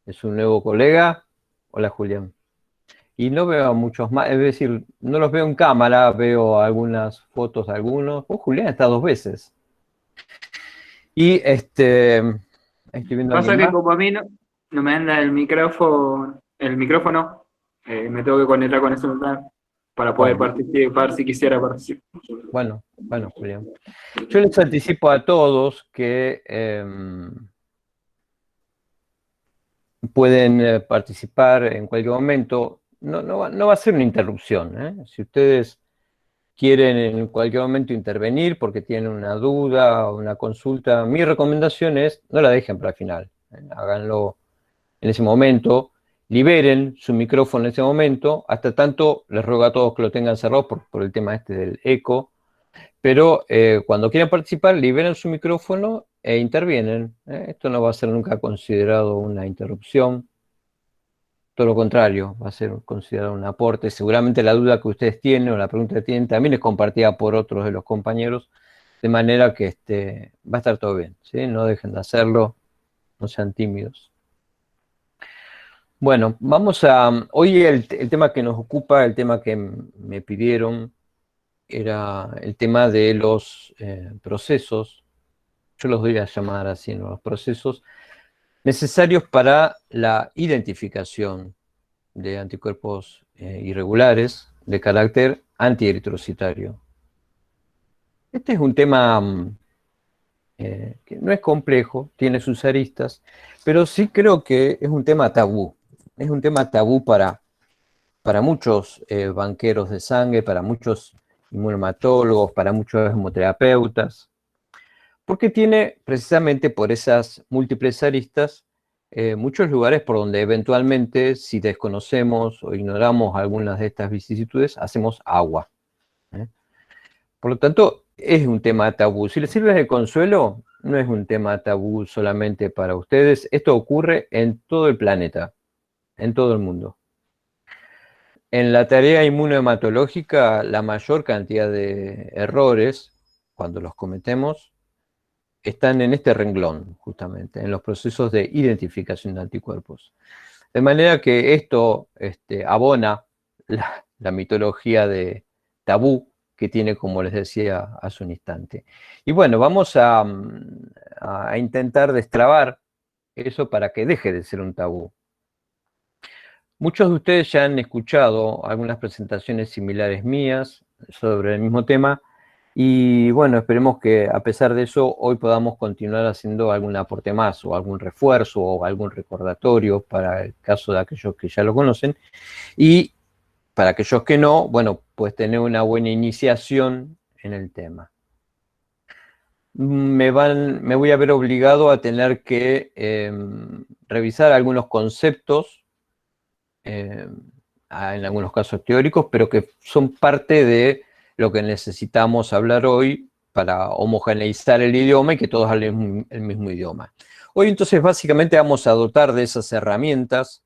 es un nuevo colega. Hola, Julián. Y no veo a muchos más, es decir, no los veo en cámara, veo algunas fotos de algunos. Oh, Julián está 2 veces. Y estoy viendo a Pasa alguien que más. como a mí no me anda el micrófono, me tengo que conectar con el celular para poder Bueno, participar si quisiera participar. bueno, Julián. Yo les anticipo a todos que pueden participar en cualquier momento. No va a ser una interrupción, ¿eh? Si ustedes quieren en cualquier momento intervenir porque tienen una duda o una consulta, mi recomendación es no la dejen para el final. Háganlo en ese momento, liberen su micrófono en ese momento, hasta tanto les ruego a todos que lo tengan cerrado por el tema este del eco, pero cuando quieran participar, liberen su micrófono e intervienen. Esto no va a ser nunca considerado una interrupción. Todo lo contrario, va a ser considerado un aporte. Seguramente la duda que ustedes tienen o la pregunta que tienen también es compartida por otros de los compañeros, de manera que va a estar todo bien, ¿sí? No dejen de hacerlo, no sean tímidos. Bueno, hoy el tema que nos ocupa, el tema que me pidieron, era el tema de los procesos, yo los voy a llamar así, ¿no? Los procesos necesarios para la identificación de anticuerpos irregulares de carácter antieritrocitario. Este es un tema que no es complejo, tiene sus aristas, pero sí creo que es un tema tabú. Es un tema tabú para muchos banqueros de sangre, para muchos inmunomatólogos, para muchos hemoterapeutas, porque tiene precisamente por esas múltiples aristas muchos lugares por donde eventualmente, si desconocemos o ignoramos algunas de estas vicisitudes, hacemos agua. ¿eh? Por lo tanto, es un tema tabú. Si les sirve de consuelo, no es un tema tabú solamente para ustedes. Esto ocurre en todo el planeta, en todo el mundo. En la tarea inmunohematológica, la mayor cantidad de errores, cuando los cometemos, están en este renglón, justamente, en los procesos de identificación de anticuerpos. De manera que esto abona la mitología de tabú que tiene, como les decía hace un instante. Y bueno, vamos a intentar destrabar eso para que deje de ser un tabú. Muchos de ustedes ya han escuchado algunas presentaciones similares mías sobre el mismo tema y bueno, esperemos que a pesar de eso hoy podamos continuar haciendo algún aporte más o algún refuerzo o algún recordatorio para el caso de aquellos que ya lo conocen y para aquellos que no, bueno, pues tener una buena iniciación en el tema. Me voy a ver obligado a tener que revisar algunos conceptos eh, en algunos casos teóricos, pero que son parte de lo que necesitamos hablar hoy para homogeneizar el idioma y que todos hablen el mismo idioma. Hoy entonces básicamente vamos a dotar de esas herramientas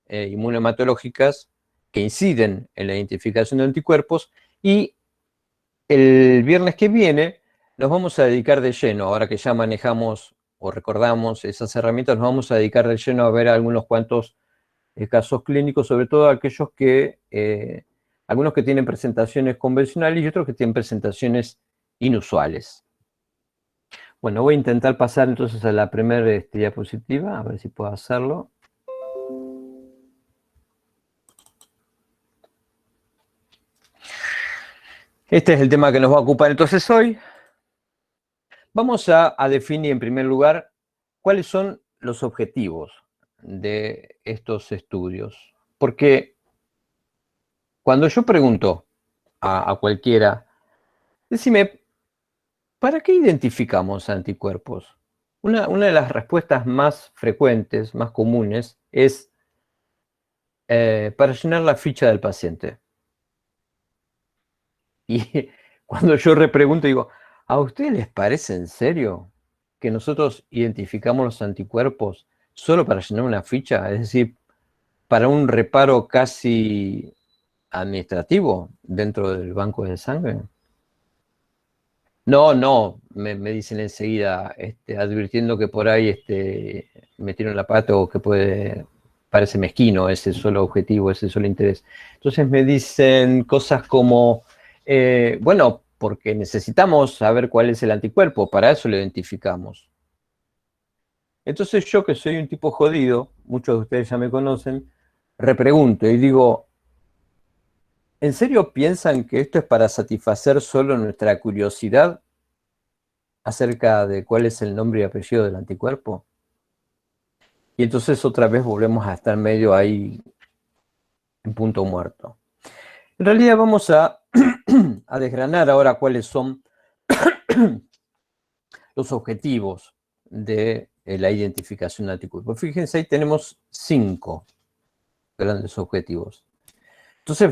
inmunohematológicas que inciden en la identificación de anticuerpos y el viernes que viene nos vamos a dedicar de lleno, ahora que ya manejamos o recordamos esas herramientas, nos vamos a dedicar de lleno a ver algunos cuantos casos clínicos, sobre todo algunos que tienen presentaciones convencionales y otros que tienen presentaciones inusuales. Bueno, voy a intentar pasar entonces a la primera diapositiva, a ver si puedo hacerlo. Este es el tema que nos va a ocupar entonces hoy. Vamos a definir en primer lugar cuáles son los objetivos de estos estudios. Porque cuando yo pregunto a cualquiera, decime, ¿para qué identificamos anticuerpos? Una de las respuestas más frecuentes, más comunes, es para llenar la ficha del paciente. Y cuando yo repregunto, digo, ¿a ustedes les parece en serio que nosotros identificamos los anticuerpos solo para llenar una ficha? Es decir, para un reparo casi administrativo dentro del banco de sangre. No, no, me dicen enseguida, advirtiendo que por ahí metieron la pata o que parece mezquino ese solo objetivo, ese solo interés. Entonces me dicen cosas como, bueno, porque necesitamos saber cuál es el anticuerpo, para eso lo identificamos. Entonces yo, que soy un tipo jodido, muchos de ustedes ya me conocen, repregunto y digo, ¿en serio piensan que esto es para satisfacer solo nuestra curiosidad acerca de cuál es el nombre y apellido del anticuerpo? Y entonces otra vez volvemos a estar medio ahí en punto muerto. En realidad vamos a, a desgranar ahora cuáles son los objetivos de la identificación de anticuerpos. Fíjense, ahí tenemos 5 grandes objetivos. Entonces,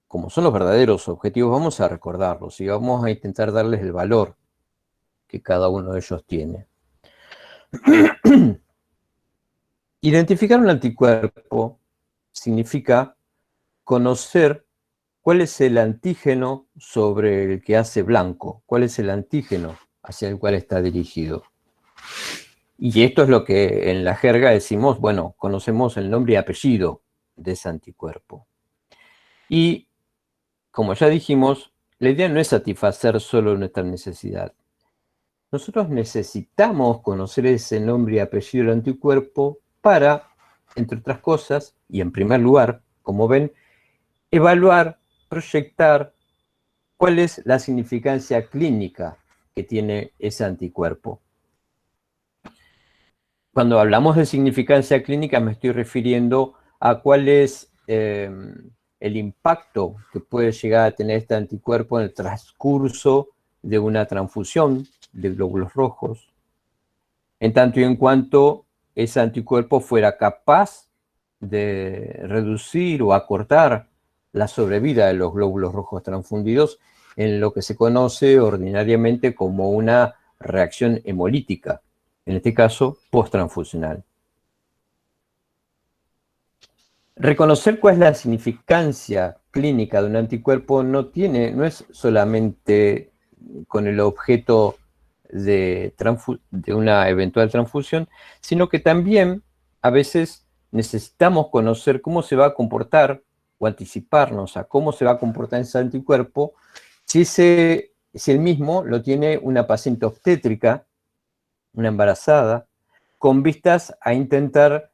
como son los verdaderos objetivos, vamos a recordarlos y vamos a intentar darles el valor que cada uno de ellos tiene. Identificar un anticuerpo significa conocer cuál es el antígeno sobre el que hace blanco, cuál es el antígeno hacia el cual está dirigido. Y esto es lo que en la jerga decimos, bueno, conocemos el nombre y apellido de ese anticuerpo. Y, como ya dijimos, la idea no es satisfacer solo nuestra necesidad. Nosotros necesitamos conocer ese nombre y apellido del anticuerpo para, entre otras cosas, y en primer lugar, como ven, evaluar, proyectar cuál es la significancia clínica que tiene ese anticuerpo. Cuando hablamos de significancia clínica me estoy refiriendo a cuál es el impacto que puede llegar a tener este anticuerpo en el transcurso de una transfusión de glóbulos rojos, en tanto y en cuanto ese anticuerpo fuera capaz de reducir o acortar la sobrevida de los glóbulos rojos transfundidos en lo que se conoce ordinariamente como una reacción hemolítica, en este caso posttransfusional. Reconocer cuál es la significancia clínica de un anticuerpo no es solamente con el objeto de una eventual transfusión, sino que también a veces necesitamos conocer cómo se va a comportar o anticiparnos a cómo se va a comportar ese anticuerpo si el mismo lo tiene una paciente obstétrica, una embarazada, con vistas a intentar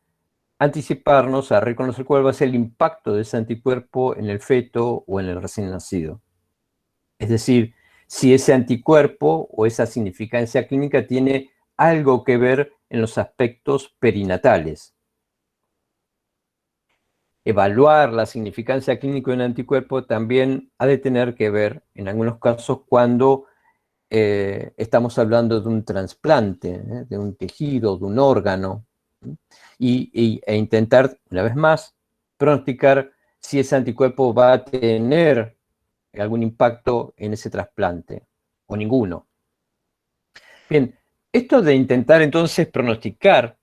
anticiparnos, a reconocer cuál va a ser el impacto de ese anticuerpo en el feto o en el recién nacido. Es decir, si ese anticuerpo o esa significancia clínica tiene algo que ver en los aspectos perinatales. Evaluar la significancia clínica de un anticuerpo también ha de tener que ver, en algunos casos, cuando estamos hablando de un trasplante, de un tejido, de un órgano, e intentar, una vez más, pronosticar si ese anticuerpo va a tener algún impacto en ese trasplante, o ninguno. Bien, esto de intentar entonces pronosticar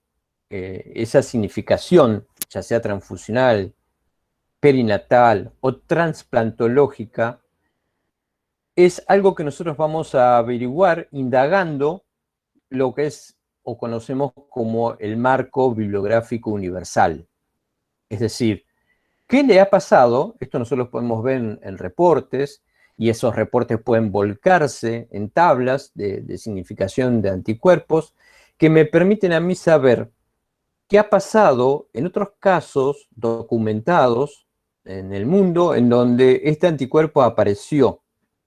esa significación, ya sea transfusional, perinatal o transplantológica, es algo que nosotros vamos a averiguar indagando lo que es o conocemos como el marco bibliográfico universal. Es decir, ¿qué le ha pasado? Esto nosotros podemos ver en reportes, y esos reportes pueden volcarse en tablas de significación de anticuerpos, que me permiten a mí saber qué ha pasado en otros casos documentados en el mundo en donde este anticuerpo apareció,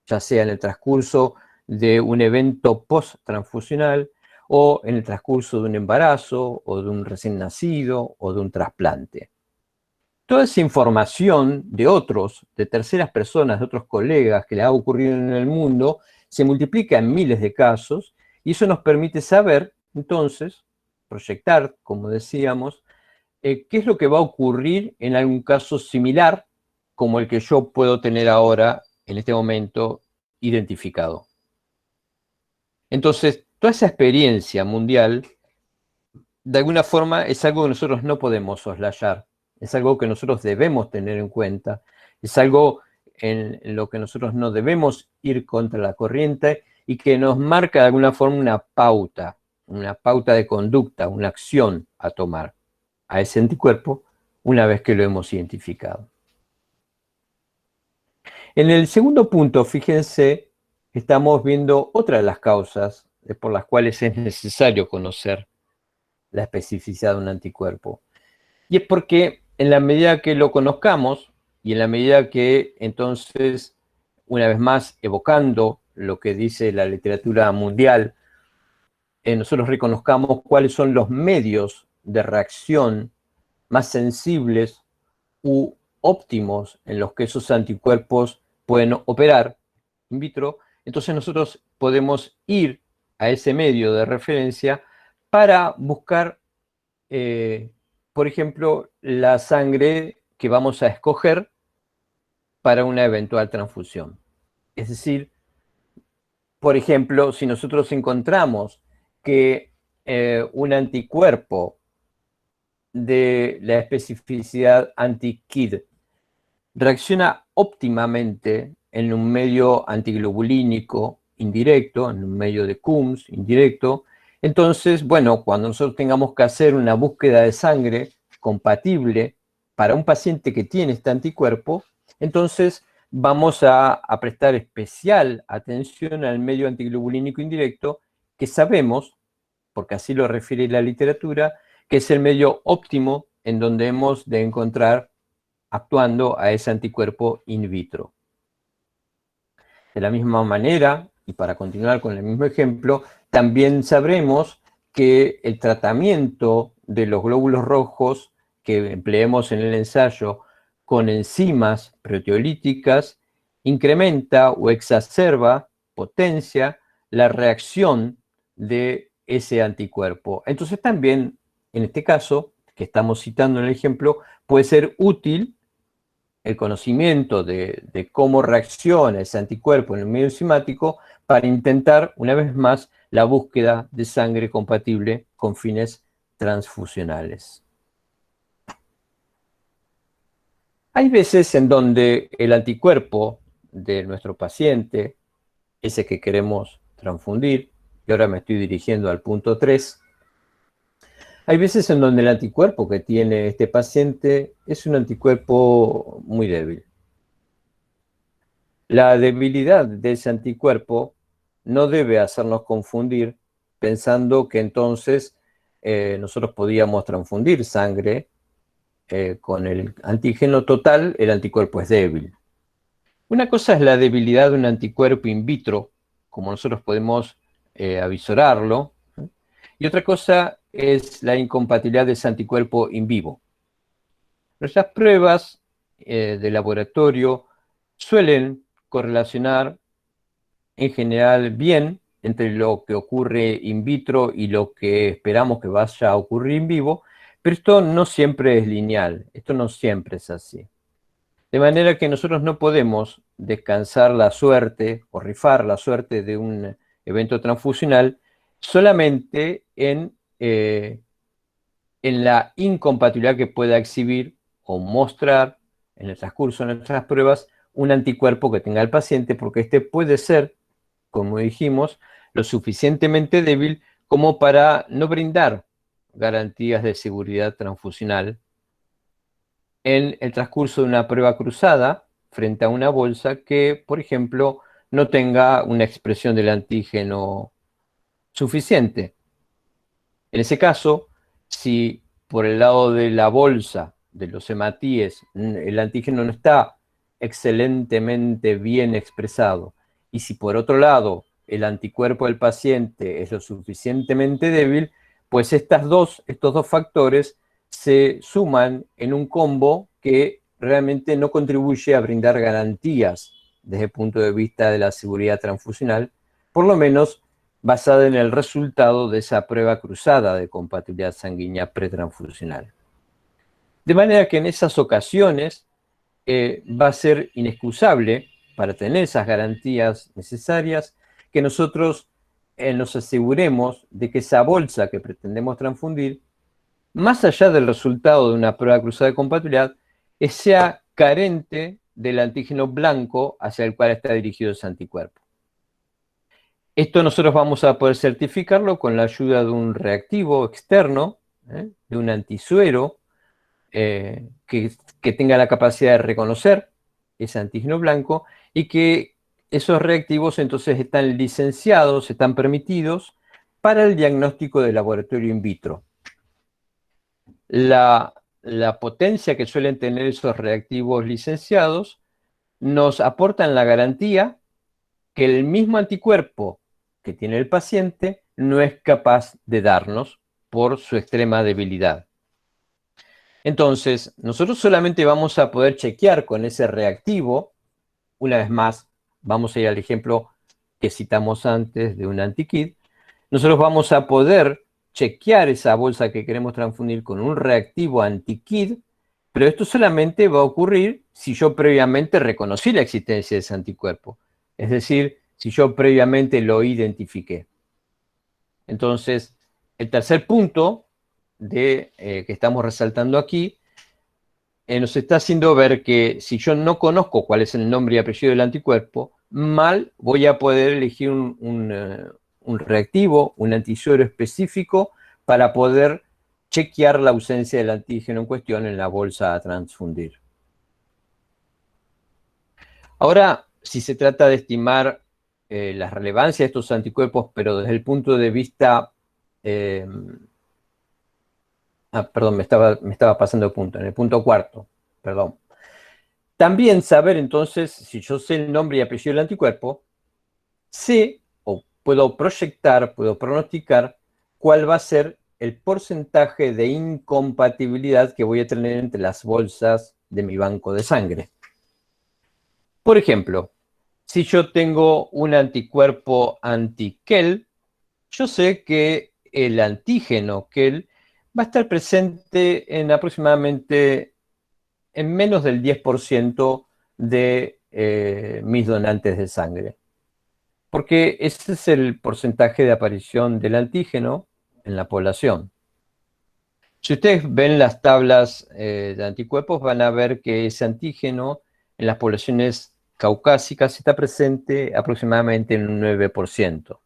ya sea en el transcurso de un evento post-transfusional o en el transcurso de un embarazo o de un recién nacido o de un trasplante. Toda esa información de otros, de terceras personas, de otros colegas que le ha ocurrido en el mundo, se multiplica en miles de casos y eso nos permite saber, entonces, proyectar, como decíamos, qué es lo que va a ocurrir en algún caso similar como el que yo puedo tener ahora, en este momento, identificado. Entonces, toda esa experiencia mundial, de alguna forma, es algo que nosotros no podemos soslayar, es algo que nosotros debemos tener en cuenta, es algo en lo que nosotros no debemos ir contra la corriente y que nos marca de alguna forma una pauta de conducta, una acción a tomar a ese anticuerpo una vez que lo hemos identificado. En el segundo punto, fíjense, estamos viendo otra de las causas por las cuales es necesario conocer la especificidad de un anticuerpo. Y es porque en la medida que lo conozcamos y en la medida que entonces, una vez más, evocando lo que dice la literatura mundial, nosotros reconozcamos cuáles son los medios de reacción más sensibles u óptimos en los que esos anticuerpos pueden operar in vitro, entonces nosotros podemos ir a ese medio de referencia para buscar, por ejemplo, la sangre que vamos a escoger para una eventual transfusión. Es decir, por ejemplo, si nosotros encontramos que un anticuerpo de la especificidad anti-KID reacciona óptimamente en un medio antiglobulínico indirecto, en un medio de Coombs indirecto, entonces, bueno, cuando nosotros tengamos que hacer una búsqueda de sangre compatible para un paciente que tiene este anticuerpo, entonces vamos a prestar especial atención al medio antiglobulínico indirecto que sabemos, porque así lo refiere la literatura, que es el medio óptimo en donde hemos de encontrar actuando a ese anticuerpo in vitro. De la misma manera, y para continuar con el mismo ejemplo, también sabremos que el tratamiento de los glóbulos rojos que empleemos en el ensayo con enzimas proteolíticas incrementa o exacerba, potencia la reacción de ese anticuerpo. Entonces también, en este caso, que estamos citando en el ejemplo, puede ser útil el conocimiento de cómo reacciona ese anticuerpo en el medio enzimático para intentar, una vez más, la búsqueda de sangre compatible con fines transfusionales. Hay veces en donde el anticuerpo de nuestro paciente, ese que queremos transfundir, y ahora me estoy dirigiendo al punto 3, hay veces en donde el anticuerpo que tiene este paciente es un anticuerpo muy débil. La debilidad de ese anticuerpo no debe hacernos confundir pensando que entonces nosotros podíamos transfundir sangre con el antígeno total, el anticuerpo es débil. Una cosa es la debilidad de un anticuerpo in vitro, como nosotros podemos avisorarlo, ¿sí? Y otra cosa es la incompatibilidad de ese anticuerpo in vivo. Nuestras pruebas de laboratorio suelen correlacionar en general bien entre lo que ocurre in vitro y lo que esperamos que vaya a ocurrir en vivo, pero esto no siempre es lineal, esto no siempre es así. De manera que nosotros no podemos descansar la suerte o rifar la suerte de un evento transfusional solamente en la incompatibilidad que pueda exhibir o mostrar en el transcurso de nuestras pruebas un anticuerpo que tenga el paciente, porque este puede ser, como dijimos, lo suficientemente débil como para no brindar garantías de seguridad transfusional en el transcurso de una prueba cruzada frente a una bolsa que, por ejemplo, no tenga una expresión del antígeno suficiente. En ese caso, si por el lado de la bolsa de los hematíes el antígeno no está excelentemente bien expresado, y si por otro lado el anticuerpo del paciente es lo suficientemente débil, pues estos dos factores se suman en un combo que realmente no contribuye a brindar garantías desde el punto de vista de la seguridad transfusional, por lo menos basada en el resultado de esa prueba cruzada de compatibilidad sanguínea pretransfusional. De manera que en esas ocasiones va a ser inexcusable, para tener esas garantías necesarias, que nosotros nos aseguremos de que esa bolsa que pretendemos transfundir, más allá del resultado de una prueba cruzada de compatibilidad, sea carente del antígeno blanco hacia el cual está dirigido ese anticuerpo. Esto nosotros vamos a poder certificarlo con la ayuda de un reactivo externo, de un antisuero, que tenga la capacidad de reconocer ese antígeno blanco y que esos reactivos entonces están licenciados, están permitidos para el diagnóstico de laboratorio in vitro. La potencia que suelen tener esos reactivos licenciados nos aportan la garantía que el mismo anticuerpo que tiene el paciente no es capaz de darnos por su extrema debilidad. Entonces, nosotros solamente vamos a poder chequear con ese reactivo, una vez más, vamos a ir al ejemplo que citamos antes de un antikit, nosotros vamos a poder chequear esa bolsa que queremos transfundir con un reactivo antikit, pero esto solamente va a ocurrir si yo previamente reconocí la existencia de ese anticuerpo, es decir, si yo previamente lo identifiqué. Entonces, el tercer punto que estamos resaltando aquí nos está haciendo ver que si yo no conozco cuál es el nombre y apellido del anticuerpo, mal voy a poder elegir un reactivo, un antisuero específico para poder chequear la ausencia del antígeno en cuestión en la bolsa a transfundir. Ahora, si se trata de estimar la relevancia de estos anticuerpos, pero desde el punto de vista... perdón, me estaba pasando de punto, en el punto cuarto, perdón. También saber entonces, si yo sé el nombre y apellido del anticuerpo, sé o puedo proyectar, puedo pronosticar cuál va a ser el porcentaje de incompatibilidad que voy a tener entre las bolsas de mi banco de sangre. Por ejemplo, si yo tengo un anticuerpo anti-KEL, yo sé que el antígeno KEL va a estar presente en aproximadamente en menos del 10% de mis donantes de sangre. Porque ese es el porcentaje de aparición del antígeno en la población. Si ustedes ven las tablas de anticuerpos, van a ver que ese antígeno en las poblaciones caucásicas está presente aproximadamente en un 9%.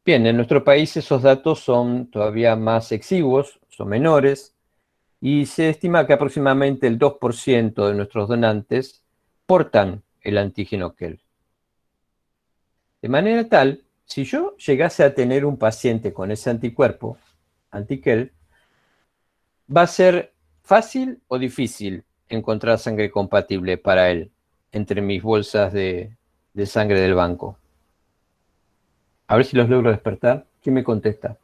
Bien, en nuestro país esos datos son todavía más exiguos, son menores, y se estima que aproximadamente el 2% de nuestros donantes portan el antígeno KEL. De manera tal, si yo llegase a tener un paciente con ese anticuerpo, anti-KEL, va a ser fácil o difícil encontrar sangre compatible para él entre mis bolsas de sangre del banco. A ver si los logro despertar. ¿Quién me contesta?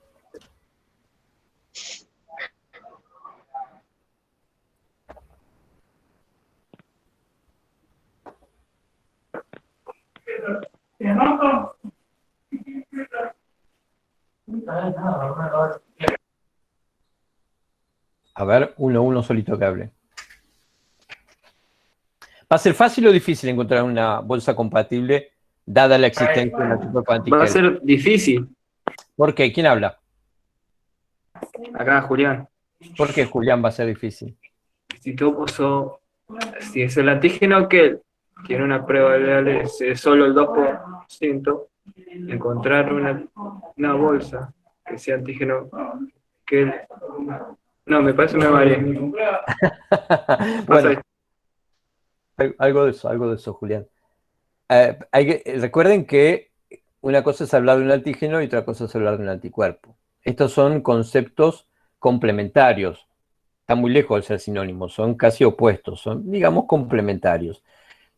A ver, uno solito que hable. ¿Va a ser fácil o difícil encontrar una bolsa compatible dada la existencia del anticuerpo Va a anti-KEL? ser difícil. ¿Por qué? ¿Quién habla? Acá, Julián. ¿Por qué, Julián, va a ser difícil? Si es el antígeno que tiene una probabilidad de solo el 2%, encontrar una bolsa que sea antígeno que... No, me parece que me mareé. Bueno, algo de eso, Julián. Recuerden que una cosa es hablar de un antígeno y otra cosa es hablar de un anticuerpo. Estos son conceptos complementarios. Están muy lejos de ser sinónimos, son casi opuestos, son, digamos, complementarios.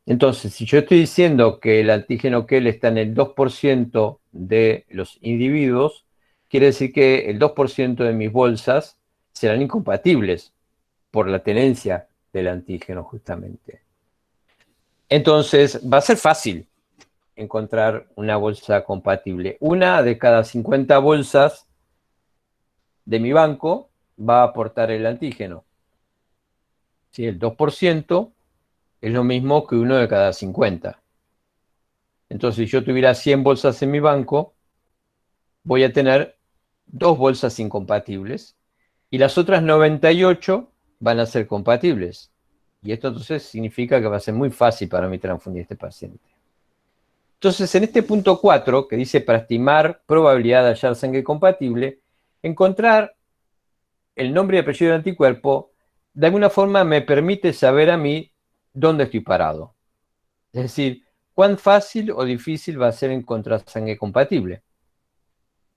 Entonces, si yo estoy diciendo que el antígeno KEL está en el 2% de los individuos, quiere decir que el 2% de mis bolsas serán incompatibles por la tenencia del antígeno, justamente. Entonces, va a ser fácil encontrar una bolsa compatible. Una de cada 50 bolsas de mi banco va a aportar el antígeno. ¿Sí? El 2% es lo mismo que uno de cada 50. Entonces, si yo tuviera 100 bolsas en mi banco, voy a tener 2 bolsas incompatibles y las otras 98 van a ser compatibles. Y esto entonces significa que va a ser muy fácil para mí transfundir a este paciente. Entonces, en este punto 4, que dice para estimar probabilidad de hallar sangre compatible, encontrar el nombre y apellido del anticuerpo, de alguna forma me permite saber a mí dónde estoy parado. Es decir, cuán fácil o difícil va a ser encontrar sangre compatible.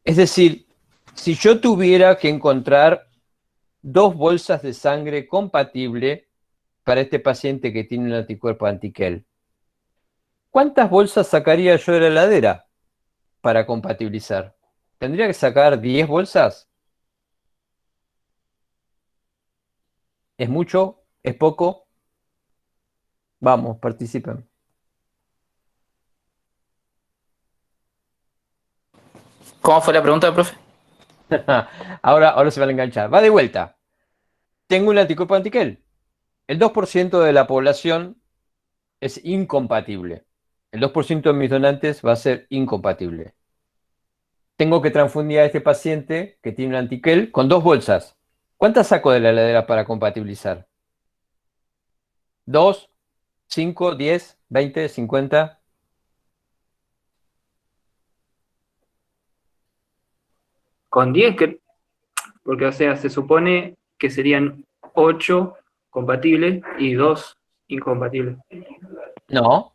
Es decir, si yo tuviera que encontrar 2 bolsas de sangre compatible para este paciente que tiene un anticuerpo anti-Kell, ¿cuántas bolsas sacaría yo de la heladera para compatibilizar? ¿Tendría que sacar 10 bolsas? ¿Es mucho? ¿Es poco? Vamos, participen. ¿Cómo fue la pregunta, profe? Ahora se van a enganchar. Va de vuelta. Tengo un anticuerpo anti-Kell. El 2% de la población es incompatible. El 2% de mis donantes va a ser incompatible. Tengo que transfundir a este paciente que tiene un anti-Kell con 2 bolsas. ¿Cuántas saco de la heladera para compatibilizar? ¿2, 5, 10, 20, 50? Con 10, porque o sea, se supone que serían 8 compatibles y 2 incompatibles. No,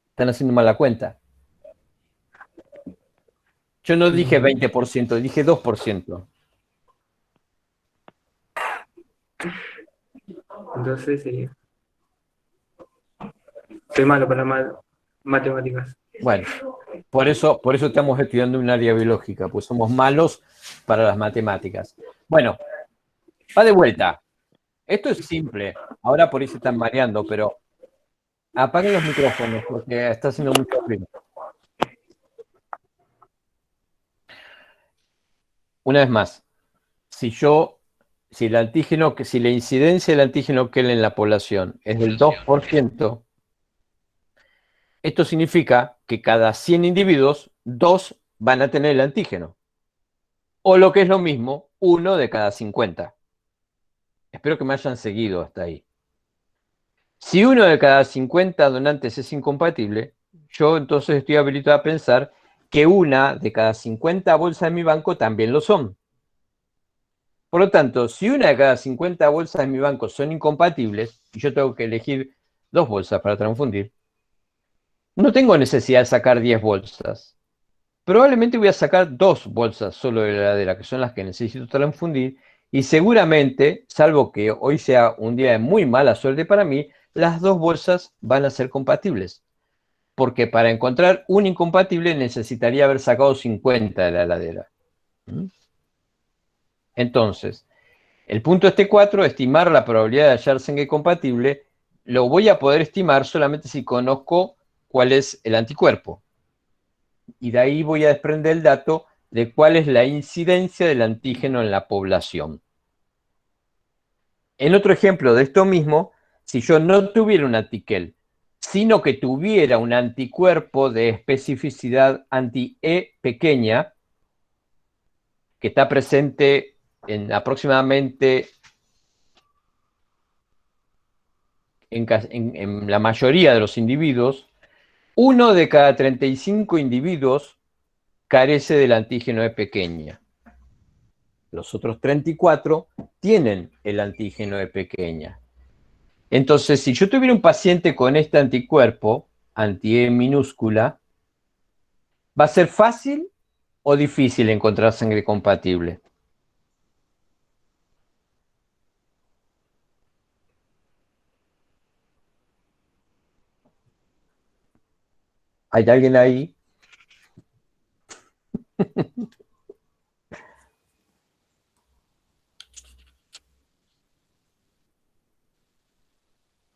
están haciendo mala cuenta. Yo no dije 20%, dije 2%. Entonces sería. Soy malo para matemáticas. Bueno, por eso estamos estudiando un área biológica, pues somos malos para las matemáticas. Bueno, va de vuelta. Esto es simple. Ahora por ahí se están mareando, pero apaguen los micrófonos porque está haciendo mucho ruido. Una vez más, si la incidencia del antígeno Kell en la población es del 2%, esto significa que cada 100 individuos, 2 van a tener el antígeno. O lo que es lo mismo, 1 de cada 50. Espero que me hayan seguido hasta ahí. Si 1 de cada 50 donantes es incompatible, yo entonces estoy habilitado a pensar que 1 de cada 50 bolsas de mi banco también lo son. Por lo tanto, si 1 de cada 50 bolsas de mi banco son incompatibles, y yo tengo que elegir 2 bolsas para transfundir, no tengo necesidad de sacar 10 bolsas. Probablemente voy a sacar 2 bolsas solo de la heladera, que son las que necesito transfundir, y seguramente, salvo que hoy sea un día de muy mala suerte para mí, las 2 bolsas van a ser compatibles. Porque para encontrar un incompatible necesitaría haber sacado 50 de la heladera. ¿Mm? Entonces, el punto este 4, estimar la probabilidad de hallar sangre compatible, lo voy a poder estimar solamente si conozco cuál es el anticuerpo. Y de ahí voy a desprender el dato de cuál es la incidencia del antígeno en la población. En otro ejemplo de esto mismo, si yo no tuviera un anti-Kell, sino que tuviera un anticuerpo de especificidad anti-E pequeña, que está presente en aproximadamente en la mayoría de los individuos, 1 de cada 35 individuos carece del antígeno E pequeña. Los otros 34 tienen el antígeno E pequeña. Entonces, si yo tuviera un paciente con este anticuerpo, anti-E minúscula, ¿va a ser fácil o difícil encontrar sangre compatible? ¿Hay alguien ahí?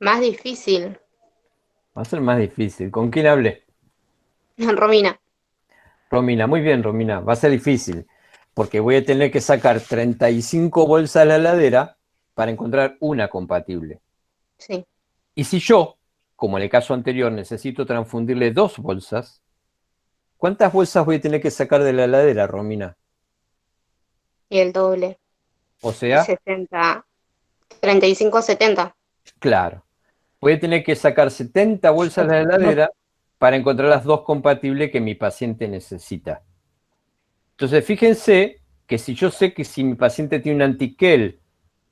Más difícil. Va a ser más difícil. ¿Con quién hablé? Romina. Romina, muy bien, Romina. Va a ser difícil, porque voy a tener que sacar 35 bolsas de la heladera para encontrar una compatible. Sí. Y si yo, como en el caso anterior, necesito transfundirle 2 bolsas, ¿cuántas bolsas voy a tener que sacar de la heladera, Romina? Y el doble. O sea, 60. 35-70. Claro. Voy a tener que sacar 70 bolsas de la heladera para encontrar las 2 compatibles que mi paciente necesita. Entonces, fíjense que si yo sé que si mi paciente tiene un anti-Kell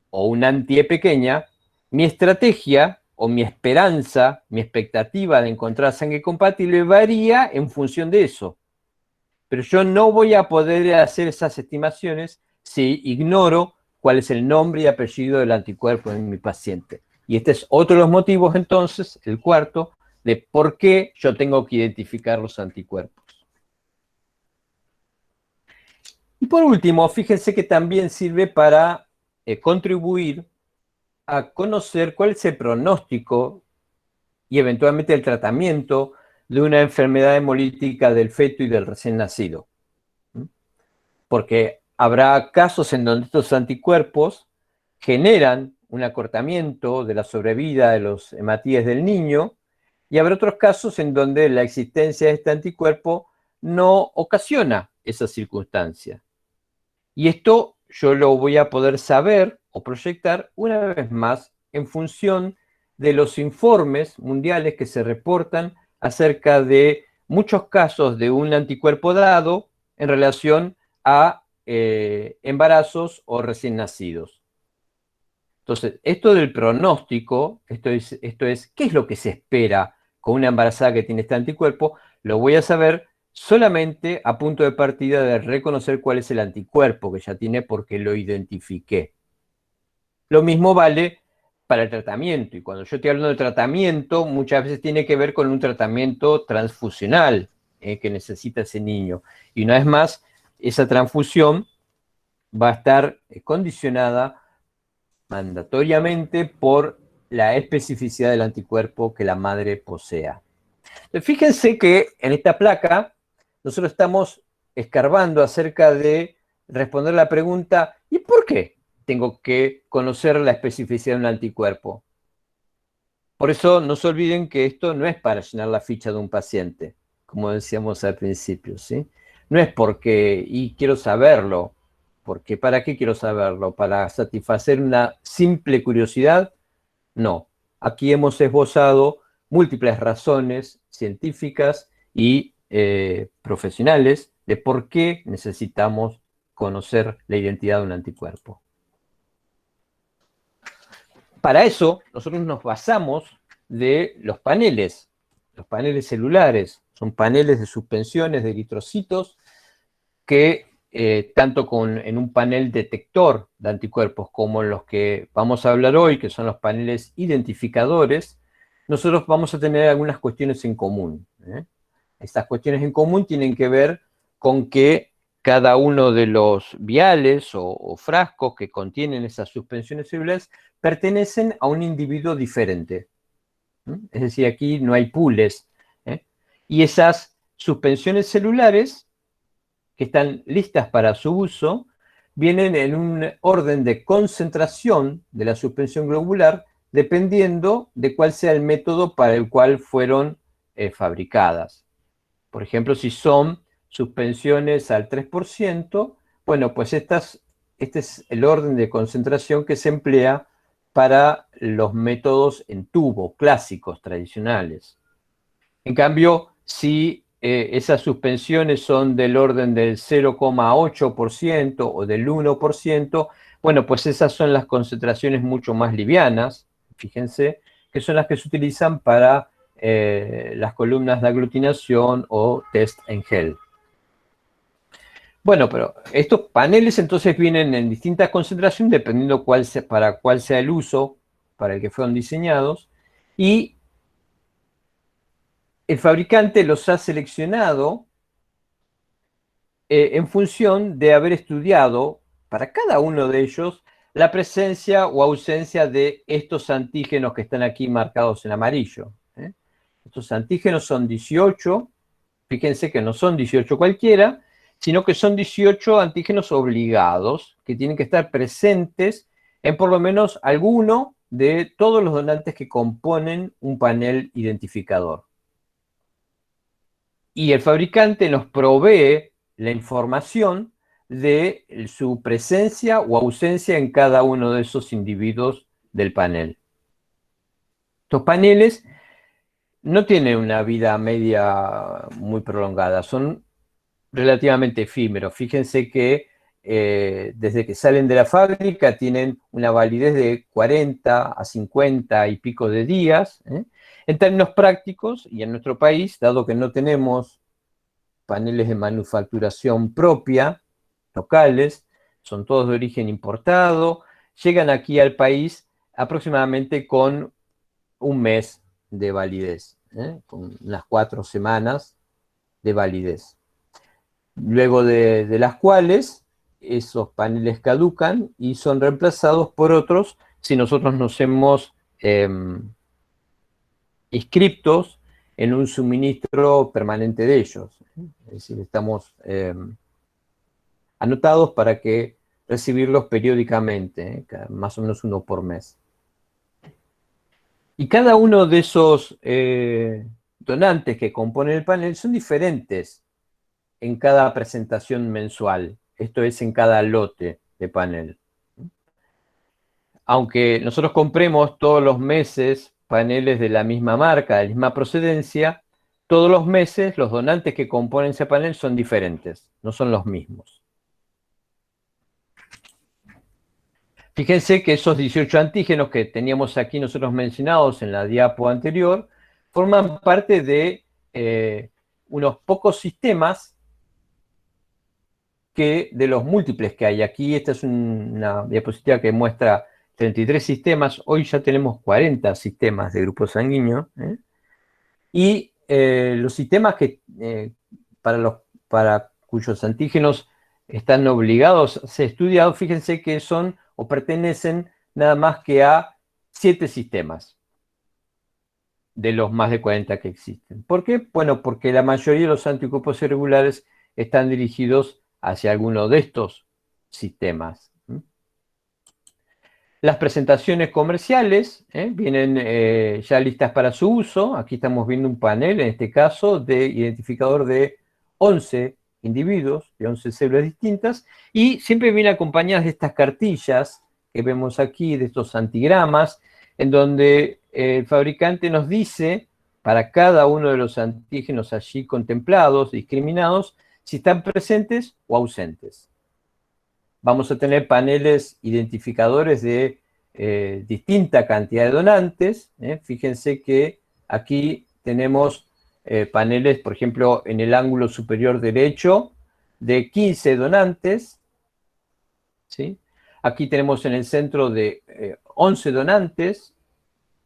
o una anti-E pequeña, mi estrategia o mi esperanza, mi expectativa de encontrar sangre compatible varía en función de eso. Pero yo no voy a poder hacer esas estimaciones si ignoro cuál es el nombre y apellido del anticuerpo de mi paciente. Y este es otro de los motivos, entonces, el cuarto, de por qué yo tengo que identificar los anticuerpos. Y por último, fíjense que también sirve para contribuir a conocer cuál es el pronóstico y eventualmente el tratamiento de una enfermedad hemolítica del feto y del recién nacido. Porque habrá casos en donde estos anticuerpos generan un acortamiento de la sobrevida de los hematíes del niño, y habrá otros casos en donde la existencia de este anticuerpo no ocasiona esa circunstancia. Y esto yo lo voy a poder saber o proyectar una vez más en función de los informes mundiales que se reportan acerca de muchos casos de un anticuerpo dado en relación a embarazos o recién nacidos. Entonces, esto del pronóstico, esto es, ¿qué es lo que se espera con una embarazada que tiene este anticuerpo? Lo voy a saber solamente a punto de partida de reconocer cuál es el anticuerpo que ya tiene porque lo identifiqué. Lo mismo vale para el tratamiento, y cuando yo estoy hablando de tratamiento, muchas veces tiene que ver con un tratamiento transfusional que necesita ese niño. Y una vez más, esa transfusión va a estar condicionada mandatoriamente por la especificidad del anticuerpo que la madre posea. Entonces, fíjense que en esta placa nosotros estamos escarbando acerca de responder la pregunta, ¿y por qué tengo que conocer la especificidad de un anticuerpo? Por eso no se olviden que esto no es para llenar la ficha de un paciente, como decíamos al principio, ¿sí? No es porque, y quiero saberlo, porque ¿para qué quiero saberlo? ¿Para satisfacer una simple curiosidad? No. Aquí hemos esbozado múltiples razones científicas y profesionales de por qué necesitamos conocer la identidad de un anticuerpo. Para eso, nosotros nos basamos de los paneles celulares. Son paneles de suspensiones de eritrocitos que tanto en un panel detector de anticuerpos como en los que vamos a hablar hoy, que son los paneles identificadores, nosotros vamos a tener algunas cuestiones en común. Estas cuestiones en común tienen que ver con que cada uno de los viales o frascos que contienen esas suspensiones celulares pertenecen a un individuo diferente. Es decir, aquí no hay pools. Y esas suspensiones celulares que están listas para su uso, vienen en un orden de concentración de la suspensión globular, dependiendo de cuál sea el método para el cual fueron fabricadas. Por ejemplo, si son suspensiones al 3%, bueno, pues este es el orden de concentración que se emplea para los métodos en tubo, clásicos, tradicionales. En cambio, si esas suspensiones son del orden del 0,8% o del 1%, bueno, pues esas son las concentraciones mucho más livianas, fíjense, que son las que se utilizan para las columnas de aglutinación o test en gel. Bueno, pero estos paneles entonces vienen en distintas concentraciones dependiendo para cuál sea el uso para el que fueron diseñados, y el fabricante los ha seleccionado en función de haber estudiado para cada uno de ellos la presencia o ausencia de estos antígenos que están aquí marcados en amarillo. Estos antígenos son 18, fíjense que no son 18 cualquiera, sino que son 18 antígenos obligados que tienen que estar presentes en por lo menos alguno de todos los donantes que componen un panel identificador. Y el fabricante nos provee la información de su presencia o ausencia en cada uno de esos individuos del panel. Estos paneles no tienen una vida media muy prolongada, son relativamente efímeros. Fíjense que desde que salen de la fábrica tienen una validez de 40 a 50 y pico de días. En términos prácticos, y en nuestro país, dado que no tenemos paneles de manufacturación propia, locales, son todos de origen importado, llegan aquí al país aproximadamente con un mes de validez, con unas 4 semanas de validez. Luego de las cuales esos paneles caducan y son reemplazados por otros si nosotros nos hemos inscriptos en un suministro permanente de ellos. Es decir, estamos anotados para que recibirlos periódicamente, más o menos uno por mes. Y cada uno de esos donantes que componen el panel son diferentes en cada presentación mensual, esto es en cada lote de panel. Aunque nosotros compremos todos los meses paneles de la misma marca, de la misma procedencia, todos los meses los donantes que componen ese panel son diferentes, no son los mismos. Fíjense que esos 18 antígenos que teníamos aquí nosotros mencionados en la diapo anterior, forman parte de unos pocos sistemas que de los múltiples que hay. Aquí esta es una diapositiva que muestra 33 sistemas, hoy ya tenemos 40 sistemas de grupo sanguíneo, y los sistemas que, para cuyos antígenos están obligados a ser estudiados, fíjense que son o pertenecen nada más que a 7 sistemas de los más de 40 que existen. ¿Por qué? Bueno, porque la mayoría de los anticuerpos irregulares están dirigidos hacia alguno de estos sistemas. Las presentaciones comerciales vienen ya listas para su uso. Aquí estamos viendo un panel, en este caso, de identificador de 11 individuos, de 11 células distintas, y siempre viene acompañadas de estas cartillas que vemos aquí, de estos antigramas, en donde el fabricante nos dice, para cada uno de los antígenos allí contemplados, discriminados, si están presentes o ausentes. Vamos a tener paneles identificadores de distinta cantidad de donantes. Fíjense que aquí tenemos paneles, por ejemplo, en el ángulo superior derecho, de 15 donantes. ¿Sí? Aquí tenemos en el centro de 11 donantes.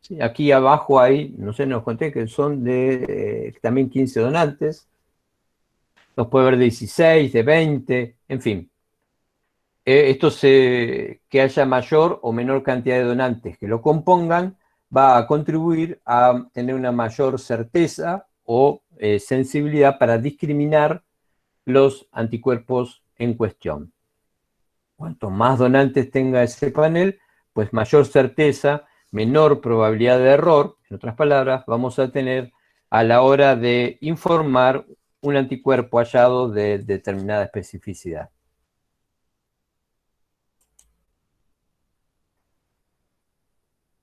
¿Sí? Aquí abajo hay, no sé, nos conté que son de también 15 donantes. Los puede ver de 16, de 20, en fin. Que haya mayor o menor cantidad de donantes que lo compongan va a contribuir a tener una mayor certeza o sensibilidad para discriminar los anticuerpos en cuestión. Cuanto más donantes tenga ese panel, pues mayor certeza, menor probabilidad de error, en otras palabras, vamos a tener a la hora de informar un anticuerpo hallado de determinada especificidad.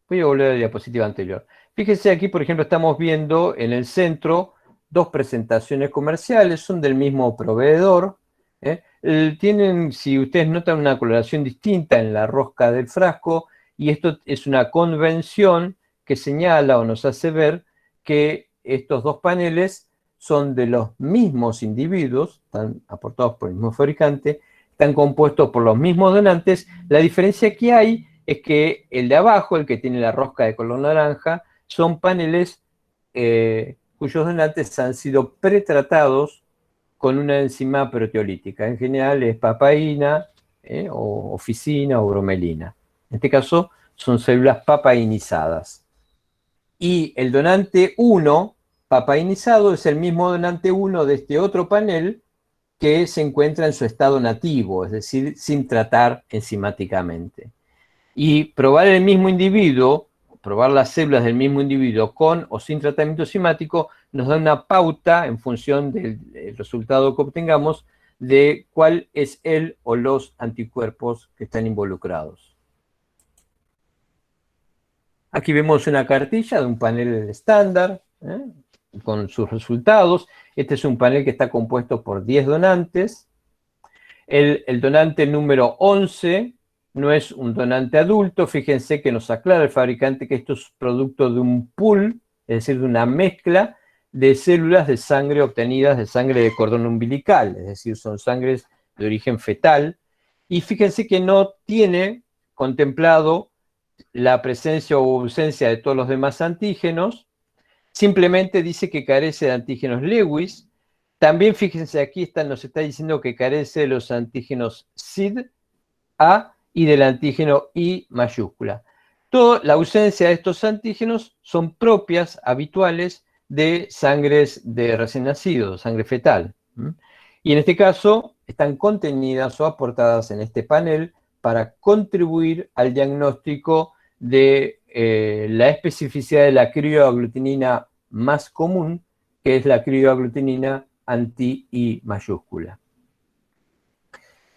Voy a volver a la diapositiva anterior. Fíjense aquí, por ejemplo, estamos viendo en el centro 2 presentaciones comerciales, son del mismo proveedor. Tienen, si ustedes notan, una coloración distinta en la rosca del frasco, y esto es una convención que señala o nos hace ver que estos 2 paneles son de los mismos individuos, están aportados por el mismo fabricante, están compuestos por los mismos donantes. La diferencia que hay es que el de abajo, el que tiene la rosca de color naranja, son paneles cuyos donantes han sido pretratados con una enzima proteolítica. En general es papaína, o oficina o bromelina. En este caso son células papainizadas. Y el donante 1, papainizado, es el mismo donante 1 de este otro panel que se encuentra en su estado nativo, es decir, sin tratar enzimáticamente. Y probar el mismo individuo, probar las células del mismo individuo con o sin tratamiento enzimático, nos da una pauta en función del resultado que obtengamos de cuál es el o los anticuerpos que están involucrados. Aquí vemos una cartilla de un panel estándar, con sus resultados. Este es un panel que está compuesto por 10 donantes. El donante número 11 no es un donante adulto. Fíjense que nos aclara el fabricante que esto es producto de un pool, es decir, de una mezcla de células de sangre obtenidas de sangre de cordón umbilical, es decir, son sangres de origen fetal. Y fíjense que no tiene contemplado la presencia o ausencia de todos los demás antígenos, simplemente dice que carece de antígenos Lewis. También fíjense, aquí nos está diciendo que carece de los antígenos SID, A y del antígeno I mayúscula. La ausencia de estos antígenos son propias, habituales, de sangres de recién nacidos, sangre fetal. Y en este caso están contenidas o aportadas en este panel para contribuir al diagnóstico de la especificidad de la crioaglutinina más común, que es la crioaglutinina anti-I mayúscula.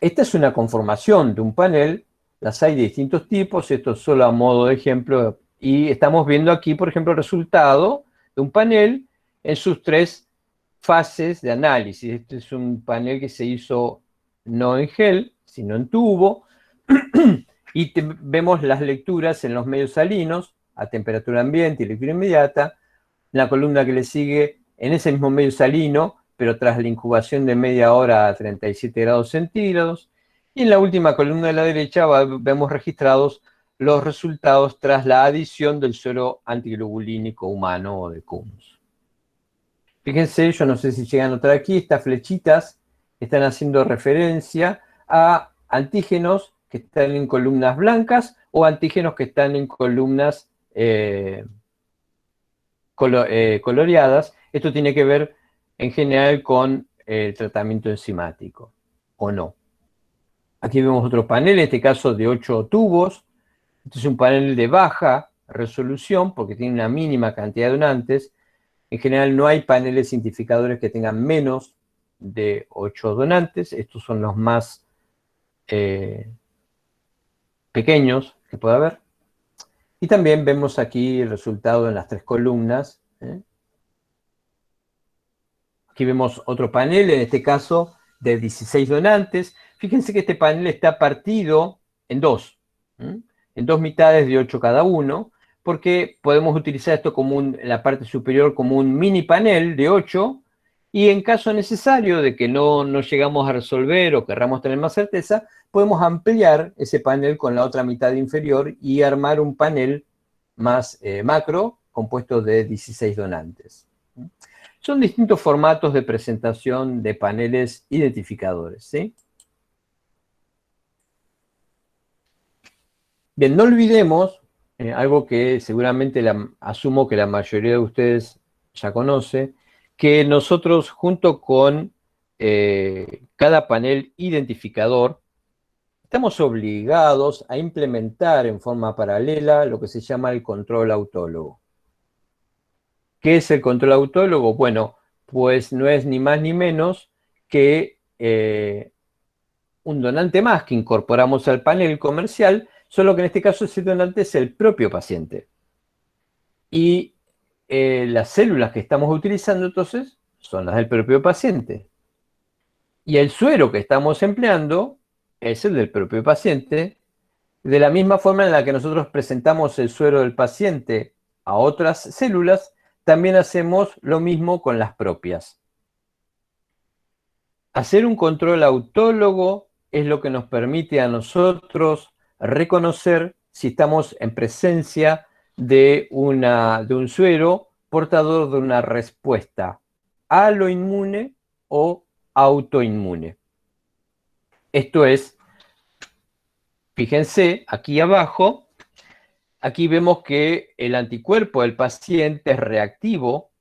Esta es una conformación de un panel, las hay de distintos tipos, esto es solo a modo de ejemplo, y estamos viendo aquí, por ejemplo, el resultado de un panel en sus 3 fases de análisis. Este es un panel que se hizo no en gel, sino en tubo, y vemos las lecturas en los medios salinos, a temperatura ambiente y lectura inmediata. En la columna que le sigue, en ese mismo medio salino, pero tras la incubación de media hora a 37 grados centígrados. Y en la última columna de la derecha vemos registrados los resultados tras la adición del suero antiglobulínico humano o de Coombs. Fíjense, yo no sé si llegan a notar aquí, estas flechitas están haciendo referencia a antígenos que están en columnas blancas o antígenos que están en columnas coloreadas. Esto tiene que ver en general con el tratamiento enzimático, o no. Aquí vemos otro panel, en este caso de 8 tubos. Este es un panel de baja resolución porque tiene una mínima cantidad de donantes. En general no hay paneles identificadores que tengan menos de 8 donantes. Estos son los más pequeños que puede haber. Y también vemos aquí el resultado en las 3 columnas. Aquí vemos otro panel, en este caso de 16 donantes. Fíjense que este panel está partido en dos mitades de 8 cada uno, porque podemos utilizar esto como en la parte superior como un mini panel de 8, y en caso necesario de que no llegamos a resolver o querramos tener más certeza, podemos ampliar ese panel con la otra mitad inferior y armar un panel más macro compuesto de 16 donantes. Son distintos formatos de presentación de paneles identificadores, ¿sí? Bien, no olvidemos algo que seguramente asumo que la mayoría de ustedes ya conoce, que nosotros junto con cada panel identificador estamos obligados a implementar en forma paralela lo que se llama el control autólogo. ¿Qué es el control autólogo? Bueno, pues no es ni más ni menos que un donante más que incorporamos al panel comercial, solo que en este caso ese donante es el propio paciente. Y las células que estamos utilizando entonces son las del propio paciente. Y el suero que estamos empleando es el del propio paciente, de la misma forma en la que nosotros presentamos el suero del paciente a otras células, también hacemos lo mismo con las propias. Hacer un control autólogo es lo que nos permite a nosotros reconocer si estamos en presencia de un suero portador de una respuesta aloinmune o autoinmune. Esto es, fíjense, aquí abajo, aquí vemos que el anticuerpo del paciente es reactivo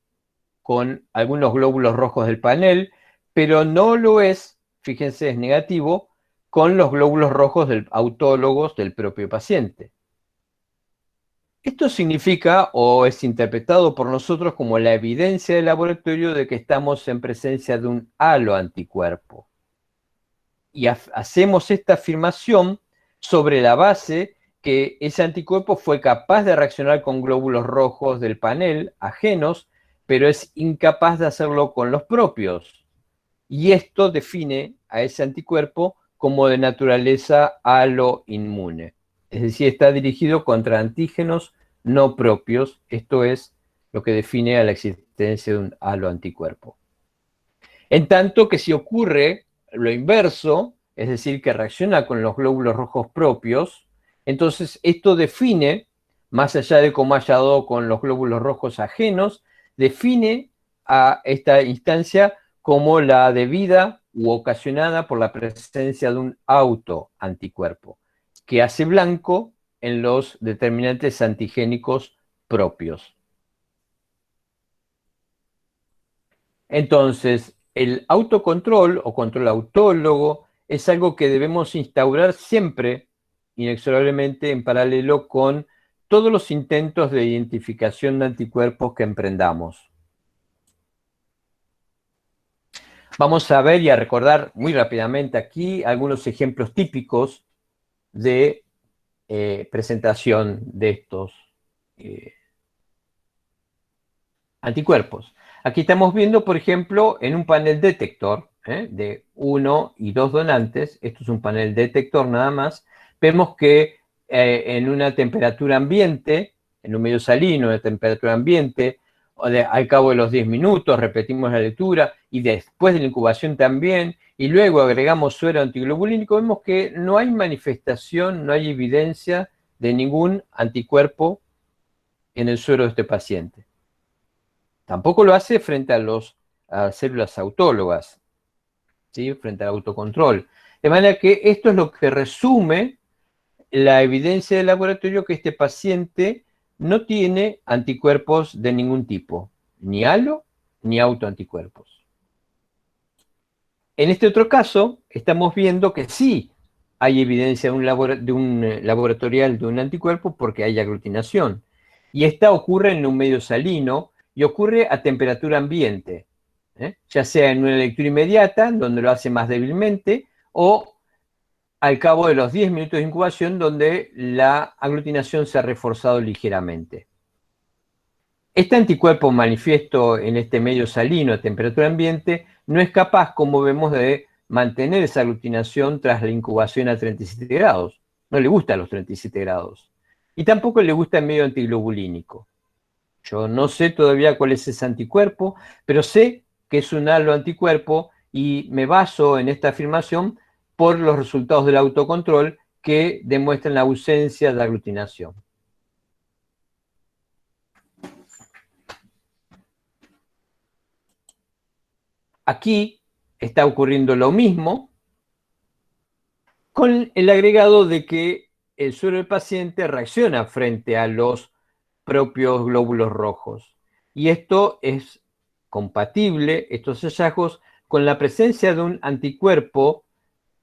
con algunos glóbulos rojos del panel, pero no lo es, fíjense, es negativo, con los glóbulos rojos autólogos del propio paciente. Esto significa, o es interpretado por nosotros como la evidencia del laboratorio de que estamos en presencia de un haloanticuerpo. Y hacemos esta afirmación sobre la base que ese anticuerpo fue capaz de reaccionar con glóbulos rojos del panel ajenos, pero es incapaz de hacerlo con los propios. Y esto define a ese anticuerpo como de naturaleza aloinmune. Es decir, está dirigido contra antígenos no propios. Esto es lo que define a la existencia de un haloanticuerpo. En tanto que si ocurre lo inverso, es decir, que reacciona con los glóbulos rojos propios, entonces esto define, más allá de cómo haya dado con los glóbulos rojos ajenos, define a esta instancia como la debida u ocasionada por la presencia de un autoanticuerpo, que hace blanco en los determinantes antigénicos propios. Entonces, el autocontrol o control autólogo es algo que debemos instaurar siempre, inexorablemente, en paralelo con todos los intentos de identificación de anticuerpos que emprendamos. Vamos a ver y a recordar muy rápidamente aquí algunos ejemplos típicos de presentación de estos anticuerpos. Aquí estamos viendo, por ejemplo, en un panel detector de 1 y 2 donantes, esto es un panel detector nada más, vemos que en una temperatura ambiente, en un medio salino de temperatura ambiente, al cabo de los 10 minutos repetimos la lectura y después de la incubación también, y luego agregamos suero antiglobulínico, vemos que no hay manifestación, no hay evidencia de ningún anticuerpo en el suero de este paciente. Tampoco lo hace frente a las células autólogas, ¿sí? Frente al autocontrol. De manera que esto es lo que resume la evidencia del laboratorio, que este paciente no tiene anticuerpos de ningún tipo, ni halo ni autoanticuerpos. En este otro caso, estamos viendo que sí hay evidencia de un laboratorial de un anticuerpo porque hay aglutinación. Y esta ocurre en un medio salino y ocurre a temperatura ambiente, ya sea en una lectura inmediata, donde lo hace más débilmente, o al cabo de los 10 minutos de incubación, donde la aglutinación se ha reforzado ligeramente. Este anticuerpo manifiesto en este medio salino a temperatura ambiente no es capaz, como vemos, de mantener esa aglutinación tras la incubación a 37 grados. No le gustan los 37 grados. Y tampoco le gusta el medio antiglobulínico. Yo no sé todavía cuál es ese anticuerpo, pero sé que es un haloanticuerpo y me baso en esta afirmación por los resultados del autocontrol que demuestran la ausencia de aglutinación. Aquí está ocurriendo lo mismo, con el agregado de que el suero del paciente reacciona frente a los propios glóbulos rojos. Y esto es compatible, estos hallazgos, con la presencia de un anticuerpo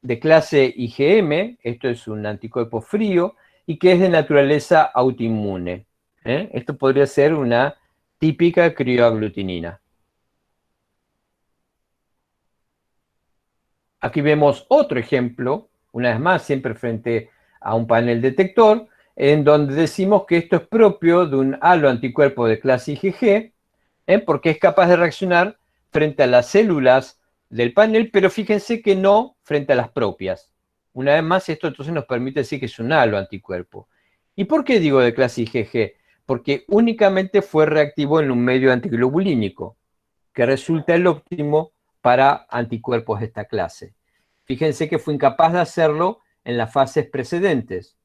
de clase IgM, esto es un anticuerpo frío, y que es de naturaleza autoinmune. Esto podría ser una típica crioaglutinina. Aquí vemos otro ejemplo, una vez más, siempre frente a un panel detector, en donde decimos que esto es propio de un haloanticuerpo de clase IgG, porque es capaz de reaccionar frente a las células del panel, pero fíjense que no frente a las propias. Una vez más, esto entonces nos permite decir que es un haloanticuerpo. ¿Y por qué digo de clase IgG? Porque únicamente fue reactivo en un medio antiglobulínico, que resulta el óptimo para anticuerpos de esta clase. Fíjense que fue incapaz de hacerlo en las fases precedentes.